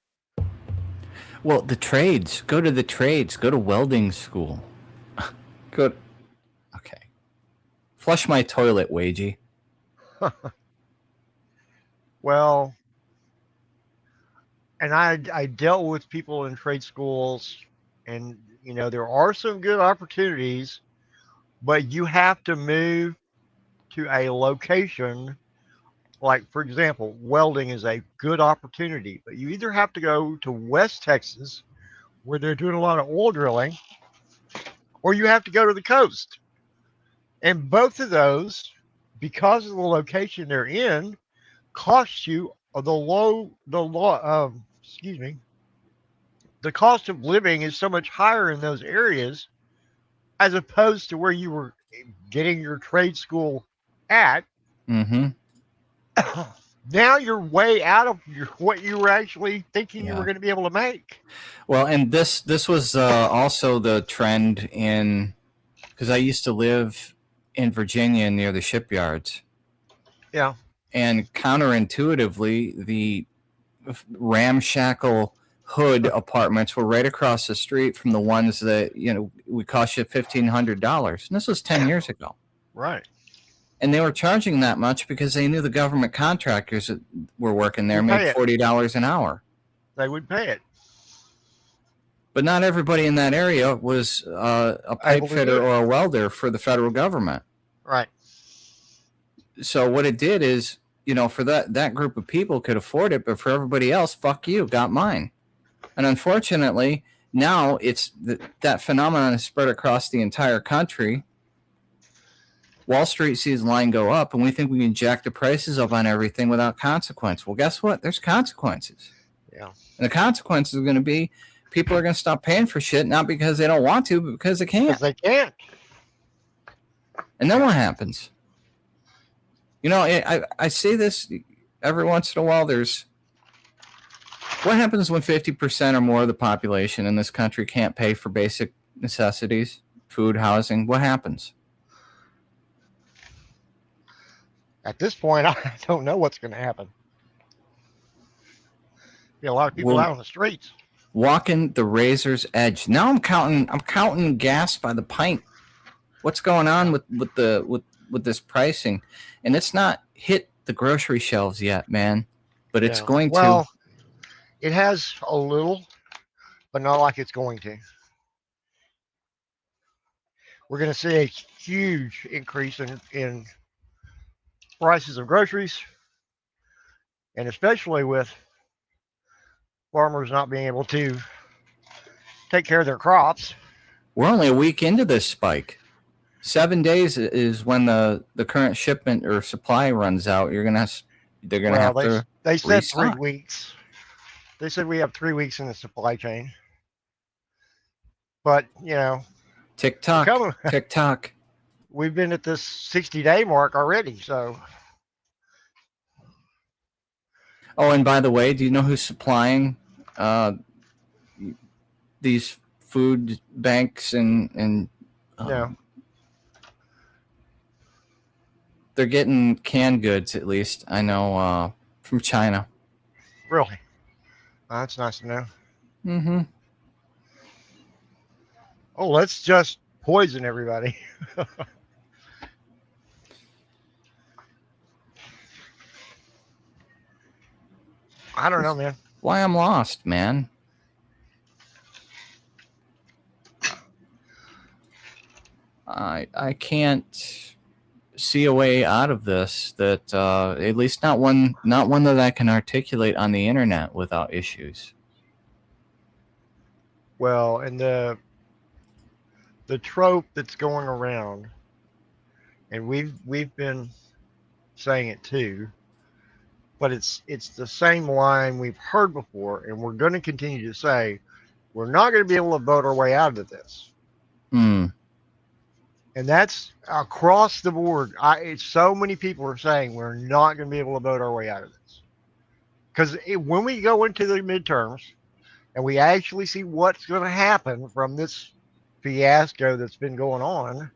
Well, the trades. Go to the trades. Go to welding school. Okay. Flush my toilet, Wagey. Well, and I dealt with people in trade schools, and there are some good opportunities, but you have to move to a location. Like, for example, welding is a good opportunity, but you either have to go to West Texas, where they're doing a lot of oil drilling, or you have to go to the coast. And both of those, because of the location they're in, cost you the cost of living is so much higher in those areas as opposed to where you were getting your trade school at. Mm-hmm. Now you're way out of what you were actually thinking you Yeah. were going to be able to make. Well, and this was also the trend in, because I used to live in Virginia near the shipyards. Yeah. And counterintuitively, the ramshackle hood apartments were right across the street from the ones that would cost you $1,500. And this was 10 years ago. Right. And they were charging that much because they knew the government contractors that were working there Would pay made it. $40 an hour. They would pay it. But not everybody in that area was a pipe Able to do fitter it. or a welder for the federal government. Right. So what it did is, for that group of people could afford it, but for everybody else, fuck you, got mine. And unfortunately, now it's that phenomenon is spread across the entire country. Wall Street sees the line go up, and we think we can jack the prices up on everything without consequence. Well, guess what? There's consequences. Yeah. And the consequences are going to be people are going to stop paying for shit, not because they don't want to, but because they can't. Because they can't. And then what happens? I say this every once in a while. What happens when 50% or more of the population in this country can't pay for basic necessities, food, housing? What happens? At this point, I don't know what's going to happen. Be a lot of people out on the streets. Walking the razor's edge. Now I'm counting gas by the pint. What's going on with this pricing? And it's not hit the grocery shelves yet, man. But it's going to. Well, it has a little, but not like it's going to. We're going to see a huge increase in prices of groceries, and especially with farmers not being able to take care of their crops. We're only a week into this spike. 7 days is when the current shipment or supply runs out. They're gonna have to. They said restock. 3 weeks. They said we have 3 weeks in the supply chain. But TikTok. We've been at this 60-day mark already. So. Oh, and by the way, do you know who's supplying these food banks and No. they're getting canned goods, at least I know, from China. Really? That's nice to know. Mm-hmm. Oh, let's just poison everybody. I don't know, man. Why I'm lost, man. I can't see a way out of this that at least not one that I can articulate on the internet without issues. Well, and the trope that's going around, and we've been saying it too, but it's the same line we've heard before, and we're going to continue to say we're not going to be able to vote our way out of this. Hmm. And that's across the board. It's so many people are saying we're not going to be able to vote our way out of this. Because when we go into the midterms and we actually see what's going to happen from this fiasco that's been going on,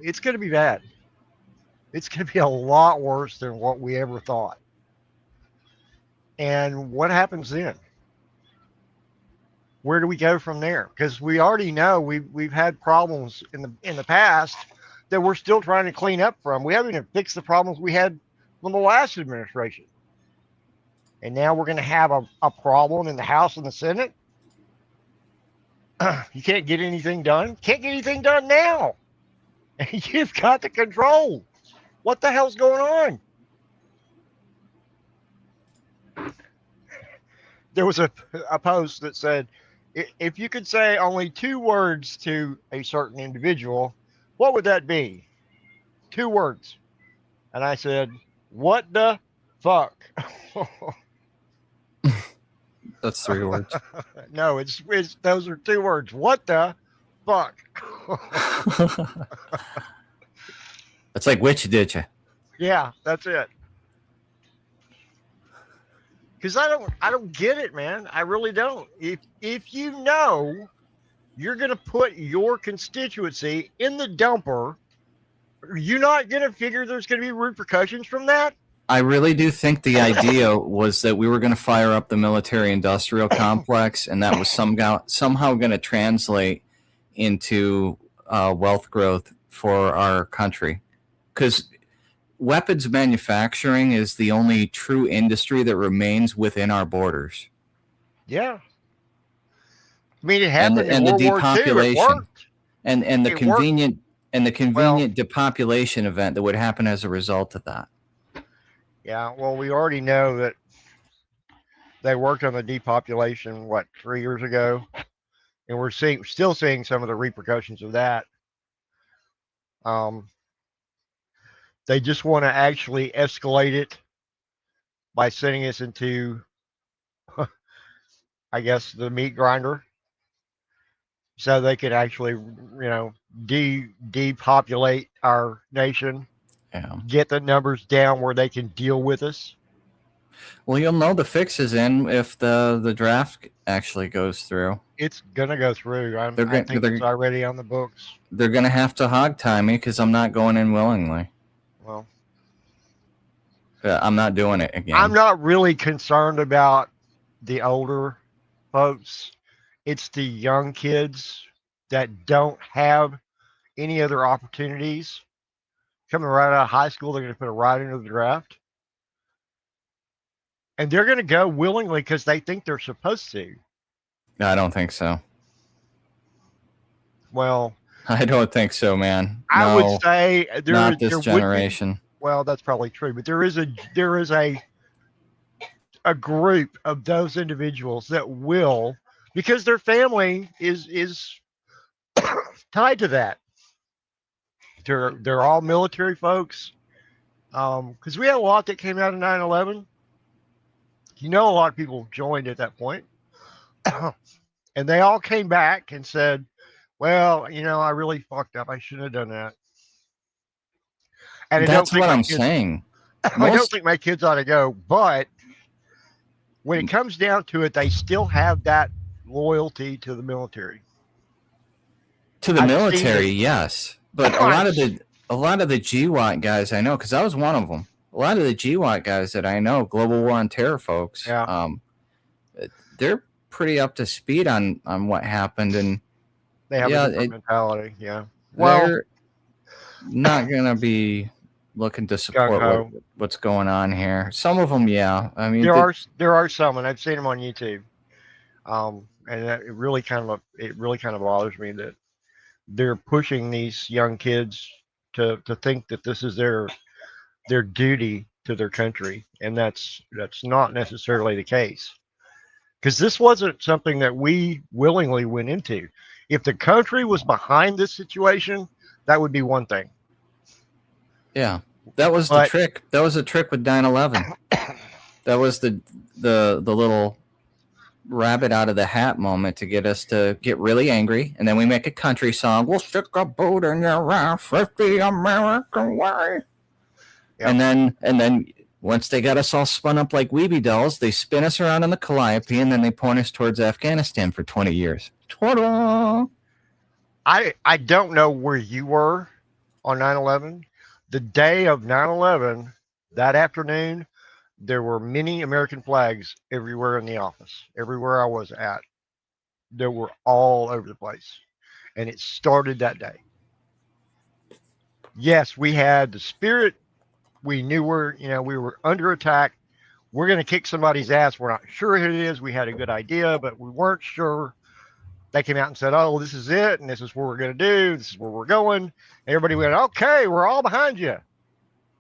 it's going to be bad. It's going to be a lot worse than what we ever thought. And what happens then? Where do we go from there? Because we already know we've had problems in the past that we're still trying to clean up from. We haven't even fixed the problems we had from the last administration. And now we're going to have a problem in the House and the Senate. You can't get anything done. Can't get anything done now. And you've got the control. What the hell's going on? There was a post that said, if you could say only 2 words to a certain individual, what would that be? 2 words. And I said, what the fuck? That's 3 words. No, it's those are 2 words. What the fuck? It's like, which did you? Yeah, that's it. Because I don't get it, man. I really don't. If you know you're going to put your constituency in the dumper, are you not going to figure there's going to be repercussions from that? I really do think the idea was that we were going to fire up the military-industrial complex, and that was somehow going to translate into wealth growth for our country. Because weapons manufacturing is the only true industry that remains within our borders. Yeah. I mean, it happened and in the World War II. It depopulation worked. and the It convenient worked. and the convenient depopulation event that would happen as a result of that. Yeah, well, we already know that they worked on the depopulation, 3 years ago? And we're still seeing some of the repercussions of that. They just want to actually escalate it by sending us into, I guess, the meat grinder, so they could actually, depopulate our nation. Yeah. Get the numbers down where they can deal with us. Well, you'll know the fix is in if the draft actually goes through. It's gonna go through. I think it's already on the books. They're gonna have to hog tie me because I'm not going in willingly. Well, I'm not doing it again. I'm not really concerned about the older folks. It's the young kids that don't have any other opportunities. Coming right out of high school, they're going to put it right into the draft. And they're going to go willingly because they think they're supposed to. I don't think so. Well, I don't think so, man. I would say not this generation. Well, that's probably true, but there is a group of those individuals that will, because their family is tied to that. They're all military folks. Because we had a lot that came out of 9/11. A lot of people joined at that point. And they all came back and said, well, I really fucked up. I shouldn't have done that. And that's what I'm saying. I don't think my kids ought to go, but when it comes down to it, they still have that loyalty to the military. To the military, yes. But a a lot of the GWAT guys I know, because I was one of them. A lot of the GWAT guys that I know, Global War on Terror folks, Yeah. they're pretty up to speed on what happened, and They have yeah, a different mentality. Yeah. Well, they're not gonna be looking to support gung-ho. what's going on here. Some of them, yeah. I mean, There are some, and I've seen them on YouTube. And it really kind of bothers me that they're pushing these young kids to think that this is their duty to their country, and that's not necessarily the case. Because this wasn't something that we willingly went into. If the country was behind this situation, that would be one thing. yeah, that was the trick. That was the trick with 9/11. That was the little rabbit out of the hat moment to get us to get really angry, and then we make a country song. We'll stick a boot in your ass, the American way. Yep. And then once they got us all spun up like Weeby dolls, they spin us around in the Calliope, and then they point us towards Afghanistan for 20 years. Ta-da! I don't know where you were on 9/11. The day of 9/11, that afternoon, there were many American flags everywhere in the office. Everywhere I was at, they were all over the place. And it started that day. Yes, we had the spirit. We knew we were under attack. We're going to kick somebody's ass. We're not sure who it is. We had a good idea, but we weren't sure. They came out and said, "Oh, this is it, and this is what we're going to do. This is where we're going." And everybody went, "Okay, we're all behind you."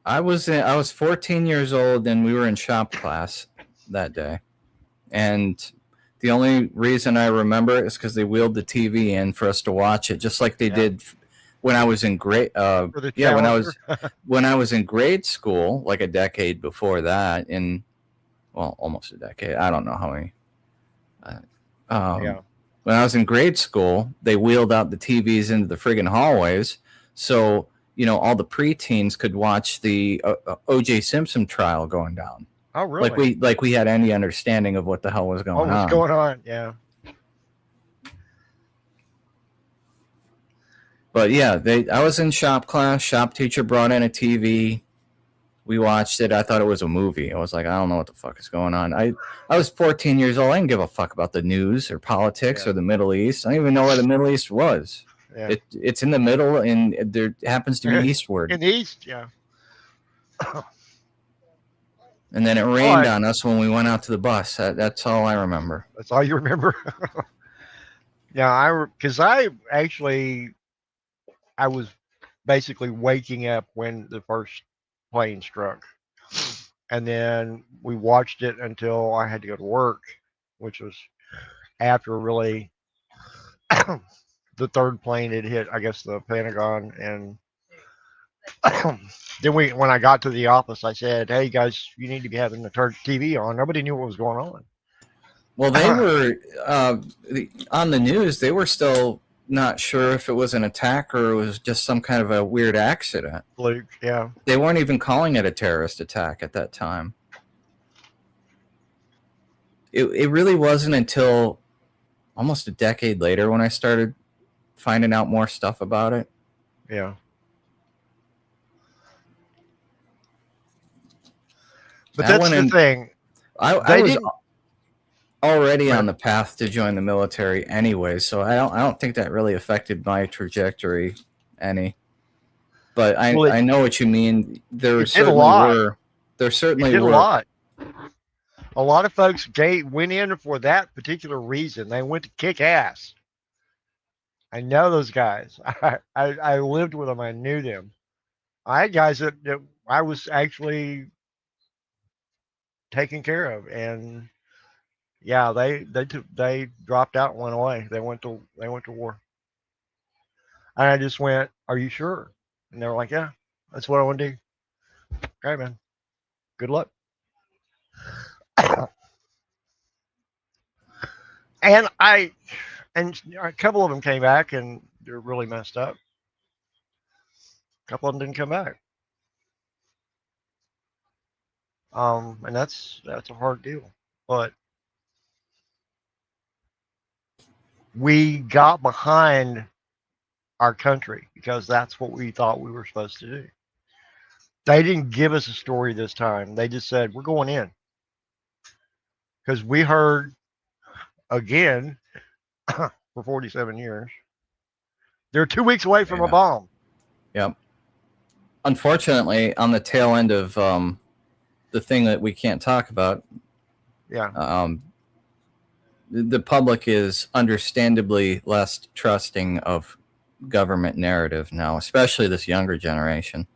I was 14 years old, and we were in shop class that day. And the only reason I remember it is because they wheeled the TV in for us to watch it, just like they did when I was in grade. When I was in grade school, like a decade before that, almost a decade. I don't know how many. When I was in grade school, they wheeled out the TVs into the friggin' hallways, so all the preteens could watch the O.J. Simpson trial going down. Oh, really? Like we had any understanding of what the hell was going on. What's going on? Yeah. But yeah, I was in shop class. Shop teacher brought in a TV. We watched it. I thought it was a movie. I was like, I don't know what the fuck is going on. I was 14 years old. I didn't give a fuck about the news or politics or the Middle East. I don't even know where the Middle East was. Yeah. It's in the middle, and there happens to be eastward. In the east, yeah. And then it rained on us when we went out to the bus. That's all I remember. That's all you remember? Yeah, because I was basically waking up when the first plane struck. And then we watched it until I had to go to work, which was after really the third plane had hit, I guess, the Panican. And then when I got to the office, I said, "Hey guys, you need to be having the TV on." Nobody knew what was going on. Well, they were on the news. They were still not sure if it was an attack or it was just some kind of a weird accident. Fluke, yeah. They weren't even calling it a terrorist attack at that time. It really wasn't until almost a decade later when I started finding out more stuff about it. Yeah. But that's the thing. I was already on the path to join the military anyway, so I don't think that really affected my trajectory any. But I know what you mean. There certainly were. There certainly were. A lot of folks went in for that particular reason. They went to kick ass. I know those guys. I lived with them. I knew them. I had guys that I was actually taken care of, and yeah, they dropped out and went away. They went to war. And I just went, "Are you sure?" And they were like, "Yeah, that's what I want to do." Okay, man. Good luck. And a couple of them came back and they're really messed up. A couple of them didn't come back. And that's a hard deal. But we got behind our country because that's what we thought we were supposed to do. They didn't give us a story this time. They just said, we're going in. Because we heard again for 47 years, they're 2 weeks away from a bomb. Yep. Unfortunately, on the tail end of the thing that we can't talk about, the public is understandably less trusting of government narrative now, especially this younger generation.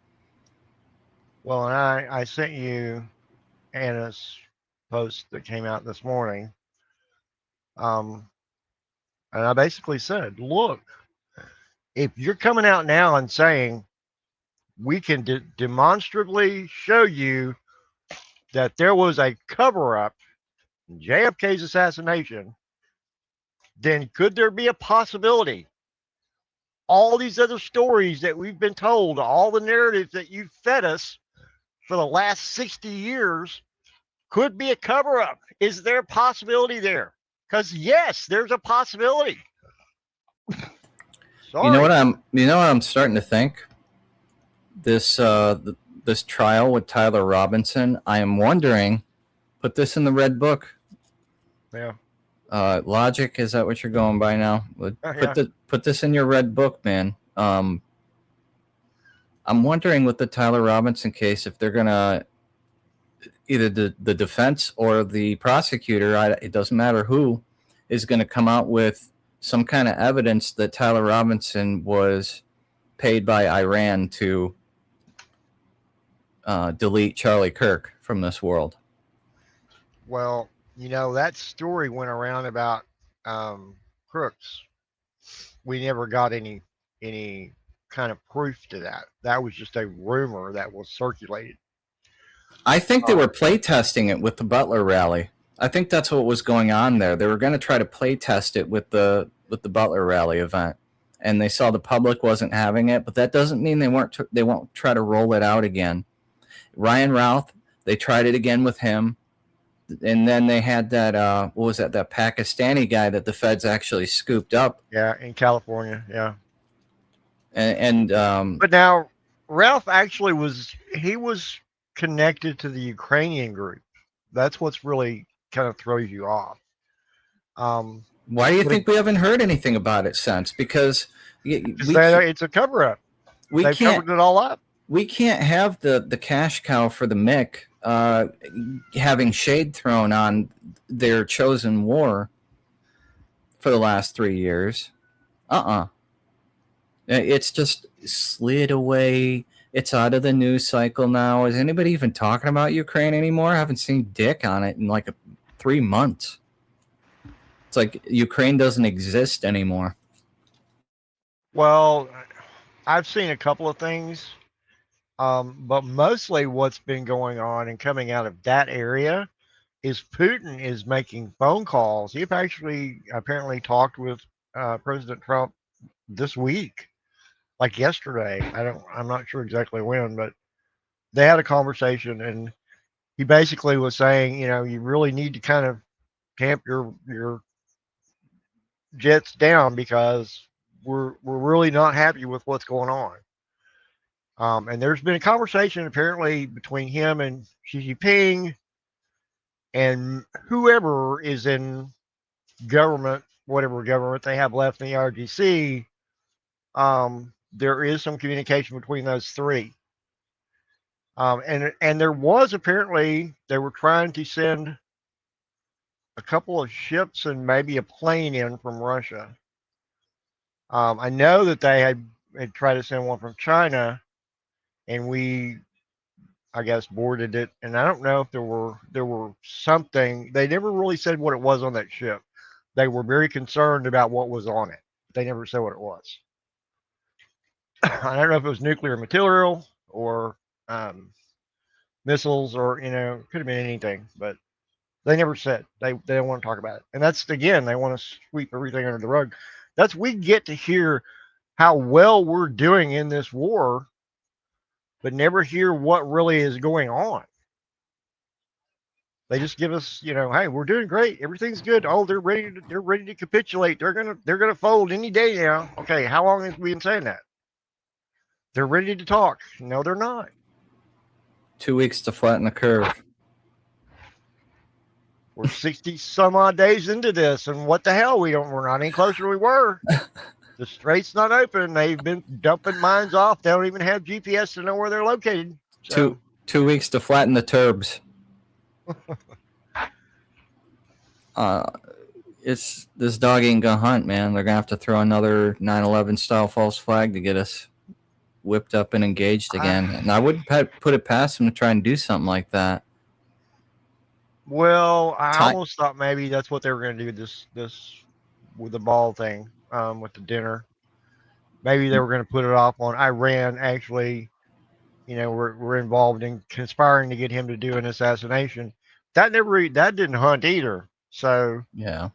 Well, and I sent you Anna's post that came out this morning. And I basically said, look, if you're coming out now and saying we can demonstrably show you that there was a cover-up in JFK's assassination, then could there be a possibility all these other stories that we've been told, all the narratives that you've fed us for the last 60 years could be a cover-up? Is there a possibility there? Because yes, there's a possibility. Sorry. You know what I'm starting to think? This this trial with Tyler Robinson, I am wondering, put this in the red book. Yeah. Logic, is that what you're going by now? Put this in your red book, man. I'm wondering with the Tyler Robinson case if they're gonna either the defense or the prosecutor, it doesn't matter who, is going to come out with some kind of evidence that Tyler Robinson was paid by Iran to delete Charlie Kirk from this world. Well, you know, that story went around about crooks. We never got any kind of proof to that. That was just a rumor that was circulated. I think they were play testing it with the Butler rally. I think that's what was going on there. They were going to try to play test it with the Butler rally event, and they saw the public wasn't having it. But that doesn't mean they won't try to roll it out again. Ryan Routh, they tried it again with him, and then they had that what was that Pakistani guy that the feds actually scooped up. Yeah, in California. Yeah, and but now Ralph actually was connected to the Ukrainian group. That's what's really kind of throws you off. Why do you think we haven't heard anything about it since? Because it's a cover-up. They've covered it all up. We can't have the cash cow for the Mick having shade thrown on their chosen war for the last 3 years. It's just slid away. It's out of the news cycle now. Is anybody even talking about Ukraine anymore? I haven't seen dick on it in like 3 months. It's like Ukraine doesn't exist anymore. Well, I've seen a couple of things, but mostly what's been going on and coming out of that area is Putin is making phone calls. He actually apparently talked with President Trump this week. Like yesterday. I'm not sure exactly when, but they had a conversation, and he basically was saying, you know, you really need to kind of tamp your jets down because we're really not happy with what's going on. And there's been a conversation apparently between him and Xi Jinping and whoever is in government, whatever government they have left in the RGC. There is some communication between those three. And there was apparently, they were trying to send a couple of ships and maybe a plane in from Russia. I know that they had tried to send one from China, and we, I guess, boarded it. And I don't know if there were something, they never really said what it was on that ship. They were very concerned about what was on it. They never said what it was. I don't know if it was nuclear material or missiles or, you know, could have been anything, but they never said. They don't want to talk about it. And that's, again, they want to sweep everything under the rug. We get to hear how well we're doing in this war, but never hear what really is going on. They just give us, hey, we're doing great. Everything's good. Oh, they're ready to capitulate. They're gonna fold any day now. Okay, how long have we been saying that? They're ready to talk. No, they're not. 2 weeks to flatten the curve. We're 60 some odd days into this, and what the hell? We're not any closer than we were. The strait's not open. They've been dumping mines off. They don't even have GPS to know where they're located. So. 2 weeks to flatten the turbs. It's this dog ain't gonna hunt, man. They're gonna have to throw another 9/11 style false flag to get us whipped up and engaged again. And I wouldn't put it past them to try and do something like that. Well, I almost thought maybe that's what they were going to do this with the ball thing, with the dinner. Maybe they were going to put it off on Iran. Actually, we're involved in conspiring to get him to do an assassination. That didn't hunt either. So yeah,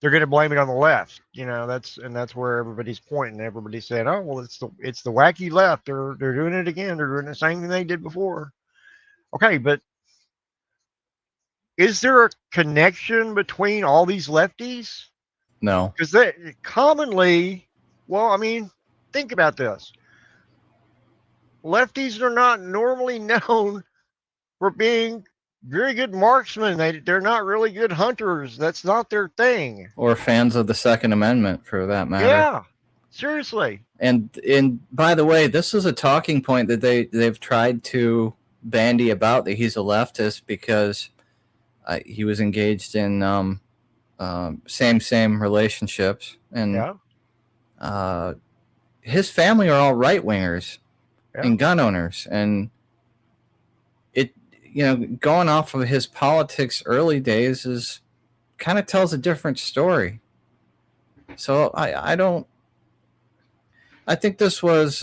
they're going to blame it on the left. That's where everybody's pointing. Everybody's saying, "Oh, well, it's the wacky left. They're doing it again. They're doing the same thing they did before." Okay, but is there a connection between all these lefties? No. Because they commonly, think about this. Lefties are not normally known for being very good marksmen. They're not really good hunters. That's not their thing. Or fans of the Second Amendment, for that matter. Yeah, seriously. And by the way, this is a talking point that they've tried to bandy about, that he's a leftist because he was engaged in same relationships, and his family are all right wingers and gun owners, and it going off of his politics early days is kind of tells a different story. So I think this was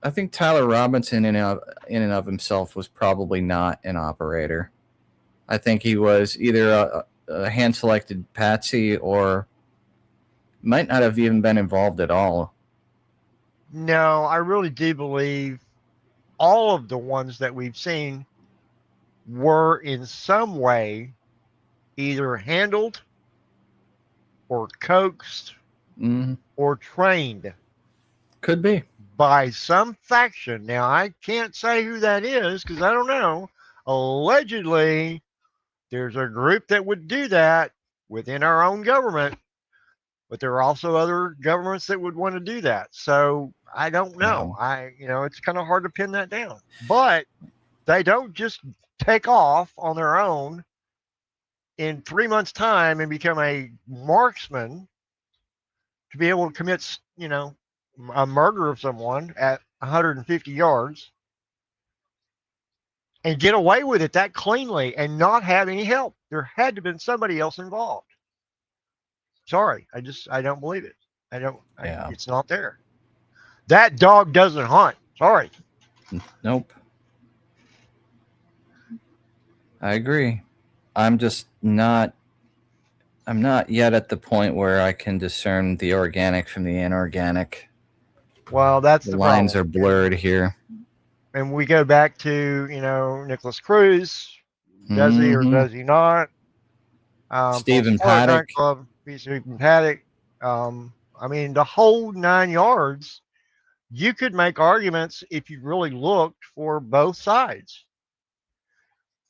I think Tyler Robinson in and of himself was probably not an operator. I think he was either a hand-selected patsy or might not have even been involved at all. No, I really do believe all of the ones that we've seen were in some way either handled or coaxed or trained. Could be. By some faction. Now, I can't say who that is because I don't know. Allegedly, there's a group that would do that within our own government, but there are also other governments that would want to do that. So I don't know. It's kind of hard to pin that down. But they don't just take off on their own in 3 months' time and become a marksman to be able to commit, a murder of someone at 150 yards and get away with it that cleanly and not have any help. There had to have been somebody else involved. Sorry, I don't believe it. It's not there. That dog doesn't hunt. Sorry. Nope. I agree. I'm not yet at the point where I can discern the organic from the inorganic. Well, that's the lines problem. Are blurred here. And we go back to, Nicholas Cruz. Does he or does he not? Stephen Paddock. Stephen Paddock. The whole 9 yards. You could make arguments if you really looked for both sides.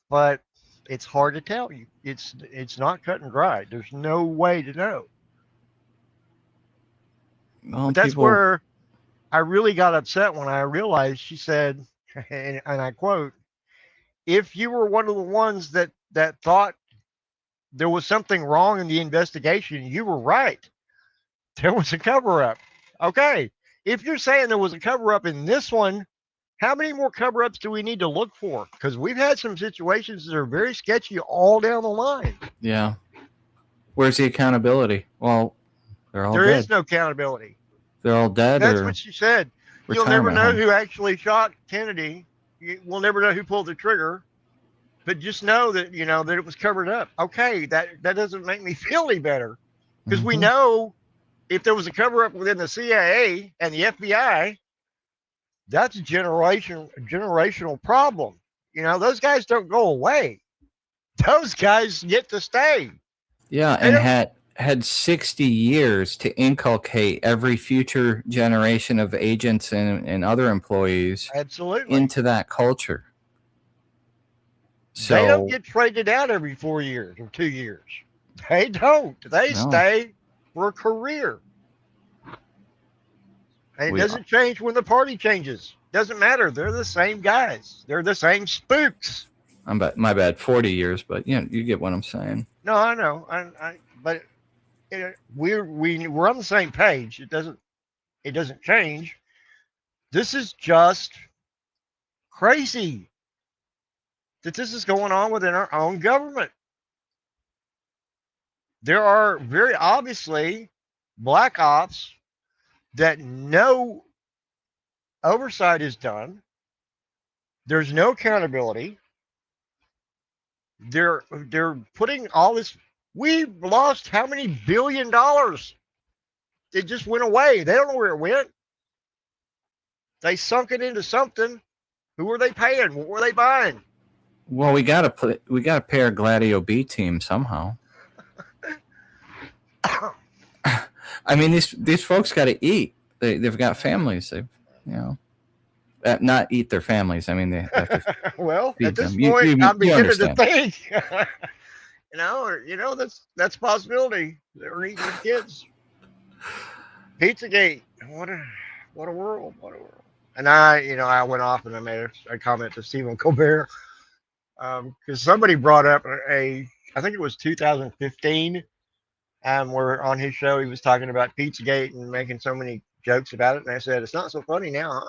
But it's hard to tell you. It's not cut and dried. There's no way to know. Well, but that's where I really got upset when I realized she said, and I quote, "If you were one of the ones that thought there was something wrong in the investigation, you were right. There was a cover-up." Okay, if you're saying there was a cover-up in this one, how many more cover-ups do we need to look for? Because we've had some situations that are very sketchy all down the line. Yeah. Where's the accountability? Well, they're all dead. There is no accountability. They're all dead. That's what she said. You'll never know who actually shot Kennedy. We'll never know who pulled the trigger. But just know that, that it was covered up. Okay, that doesn't make me feel any better. Because we know if there was a cover-up within the CIA and the FBI, that's a generational problem. those guys don't go away. Those guys get to stay. Yeah, They and don't- had 60 years to inculcate every future generation of agents and other employees Absolutely. into that culture. They don't So get traded out every 4 years or 2 years. They don't. They No. stay for a career. And it We- doesn't change when the party changes. Doesn't matter. They're the same guys. They're the same spooks. my bad, 40 years, but you get what I'm saying. No, I know. But we're on the same page. It doesn't change. This is just crazy that this is going on within our own government. There are very obviously black ops that no oversight is done. There's no accountability. They're putting all this. We lost how many $1 billion? It just went away. They don't know where it went. They sunk it into something. Who were they paying? What were they buying? Well, we gotta pay our Gladio B team somehow. I mean, these folks got to eat. They've got families. They've not eat their families. I mean, they have to Well, feed at this them. point, I'm beginning to understand. think. That's a possibility. They're eating the kids. Pizzagate. What a world. What a world. And I went off and I made a comment to Stephen Colbert because somebody brought up I think it was 2015. Where on his show he was talking about Pizzagate and making so many jokes about it, and I said it's not so funny now,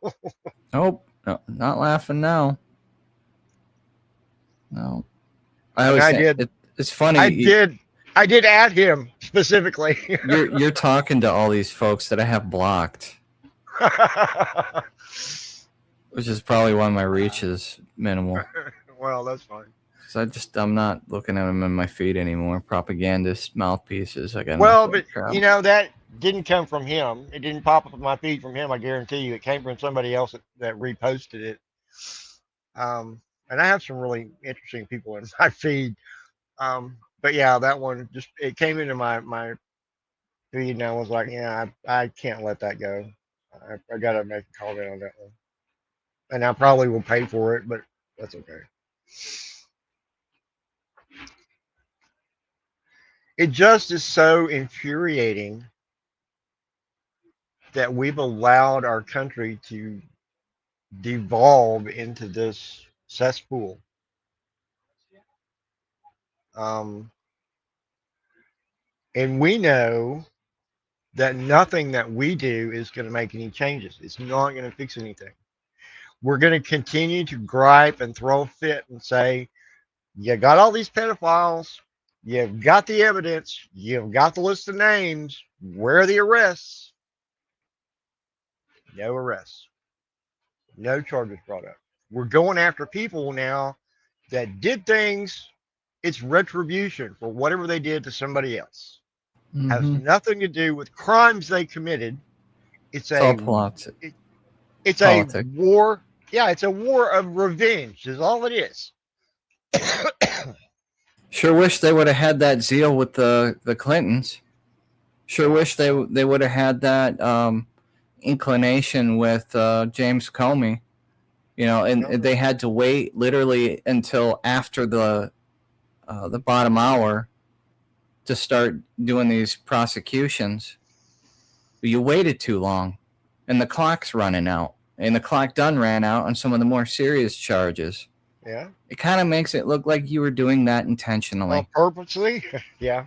huh? Nope, no, not laughing now. No, it's funny. I did add him specifically. You're talking to all these folks that I have blocked, which is probably why my reach is minimal. Well, that's fine. I'm not looking at them in my feed anymore. Propagandist mouthpieces. I got But that didn't come from him. It didn't pop up in my feed from him. I guarantee you, it came from somebody else that reposted it. And I have some really interesting people in my feed. But yeah, that one it came into my feed, and I was like, yeah, I can't let that go. I got to make a comment on that one, and I probably will pay for it, but that's okay. It just is so infuriating that we've allowed our country to devolve into this cesspool. And we know that nothing that we do is going to make any changes. It's not going to fix anything. We're going to continue to gripe and throw a fit and say, you got all these pedophiles. You've got the evidence. You've got the list of names. Where are the arrests? No arrests. No charges brought up. We're going after people now that did things. It's retribution for whatever they did to somebody else. Has nothing to do with crimes they committed. It's all politics. It's a war. Yeah, it's a war of revenge. Is all it is. Sure wish they would have had that zeal with the Clintons. Sure wish they would have had that inclination with James Comey. And they had to wait literally until after the bottom hour to start doing these prosecutions. You waited too long, and the clock's running out, and the clock done ran out on some of the more serious charges. Yeah. It kind of makes it look like you were doing that intentionally. Well, purposely? Yeah.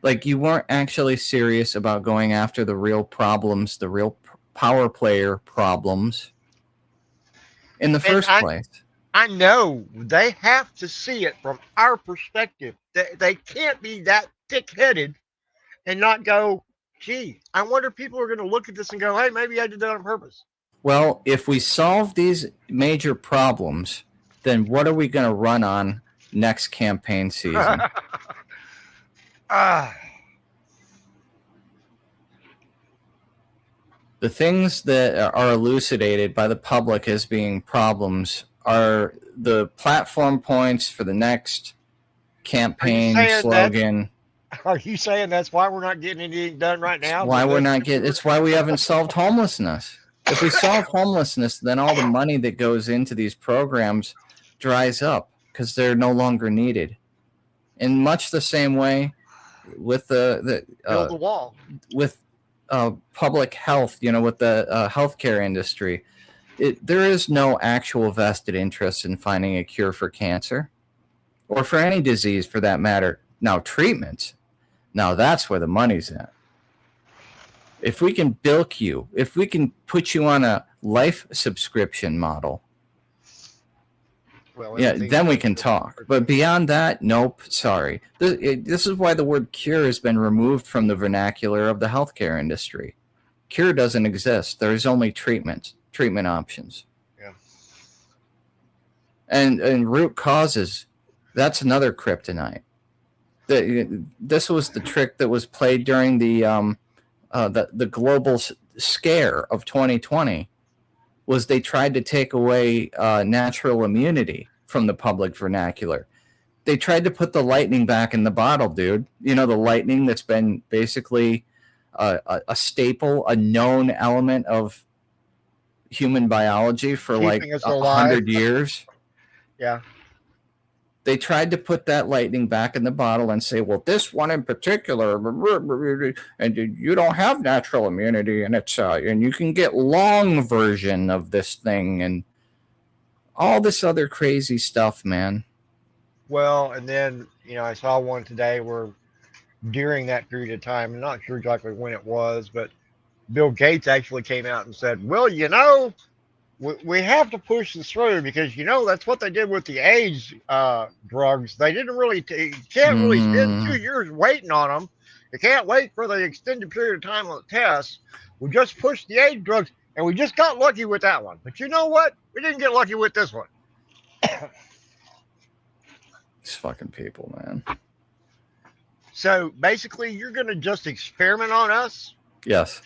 Like you weren't actually serious about going after the real problems, the real power player problems in the first place. I know they have to see it from our perspective. They can't be that thick-headed and not go, gee, I wonder if people are going to look at this and go, hey, maybe I did that on purpose. Well, if we solve these major problems, then what are we going to run on next campaign season? The things that are elucidated by the public as being problems are the platform points for the next campaign slogan. Are you saying that's why we're not getting anything done right now? It's why we haven't solved homelessness. If we solve homelessness, then all the money that goes into these programs dries up because they're no longer needed. In much the same way with build the wall with public health, with the healthcare industry, there is no actual vested interest in finding a cure for cancer or for any disease for that matter. Now, treatments, now that's where the money's at. If we can bilk you, if we can put you on a life subscription model, then we can talk. But beyond that, nope, sorry. This is why the word cure has been removed from the vernacular of the healthcare industry. Cure doesn't exist. There's only treatment options. Yeah. And root causes, that's another kryptonite. This was the trick that was played during the global scare of 2020. Was they tried to take away natural immunity from the public vernacular. They tried to put the lightning back in the bottle, dude. The lightning that's been basically a staple, a known element of human biology for like 100 years. Yeah. They tried to put that lightning back in the bottle and say, well, this one in particular, and you don't have natural immunity, and it's and you can get long version of this thing and all this other crazy stuff, man. Well, and then, I saw one today where during that period of time, I'm not sure exactly when it was, but Bill Gates actually came out and said, well, we have to push this through because, that's what they did with the AIDS drugs. They didn't really, can't really spend 2 years waiting on them. You can't wait for the extended period of time on the tests. We just pushed the AIDS drugs and we just got lucky with that one. But you know what? We didn't get lucky with this one. These fucking people, man. So basically, you're going to just experiment on us? Yes.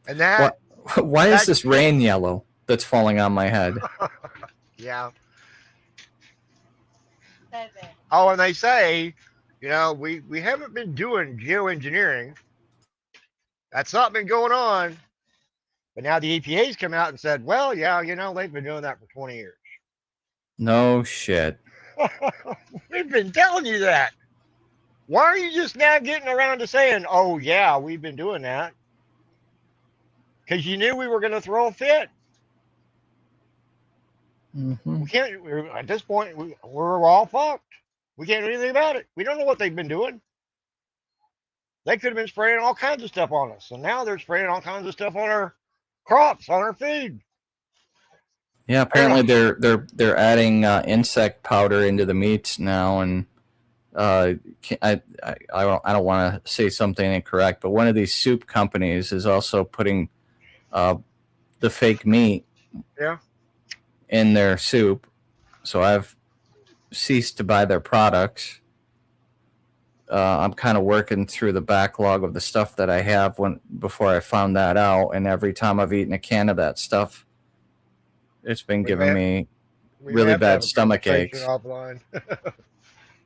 And that. Why is this rain yellow that's falling on my head? Yeah. Oh, and they say, we haven't been doing geoengineering. That's not been going on. But now the EPA's come out and said, well, yeah, they've been doing that for 20 years. No shit. We've been telling you that. Why are you just now getting around to saying, oh, yeah, we've been doing that? Because you knew we were going to throw a fit. Mm-hmm. We can't, at this point, we're all fucked. We can't do anything about it. We don't know what they've been doing. They could have been spraying all kinds of stuff on us. And now they're spraying all kinds of stuff on our crops, on our feed. Yeah, apparently they're adding insect powder into the meats now, and I don't want to say something incorrect, but one of these soup companies is also putting the fake meat in their soup. So I've ceased to buy their products. I'm kind of working through the backlog of the stuff that I have before I found that out, and every time I've eaten a can of that stuff, it's been giving me really bad stomach aches.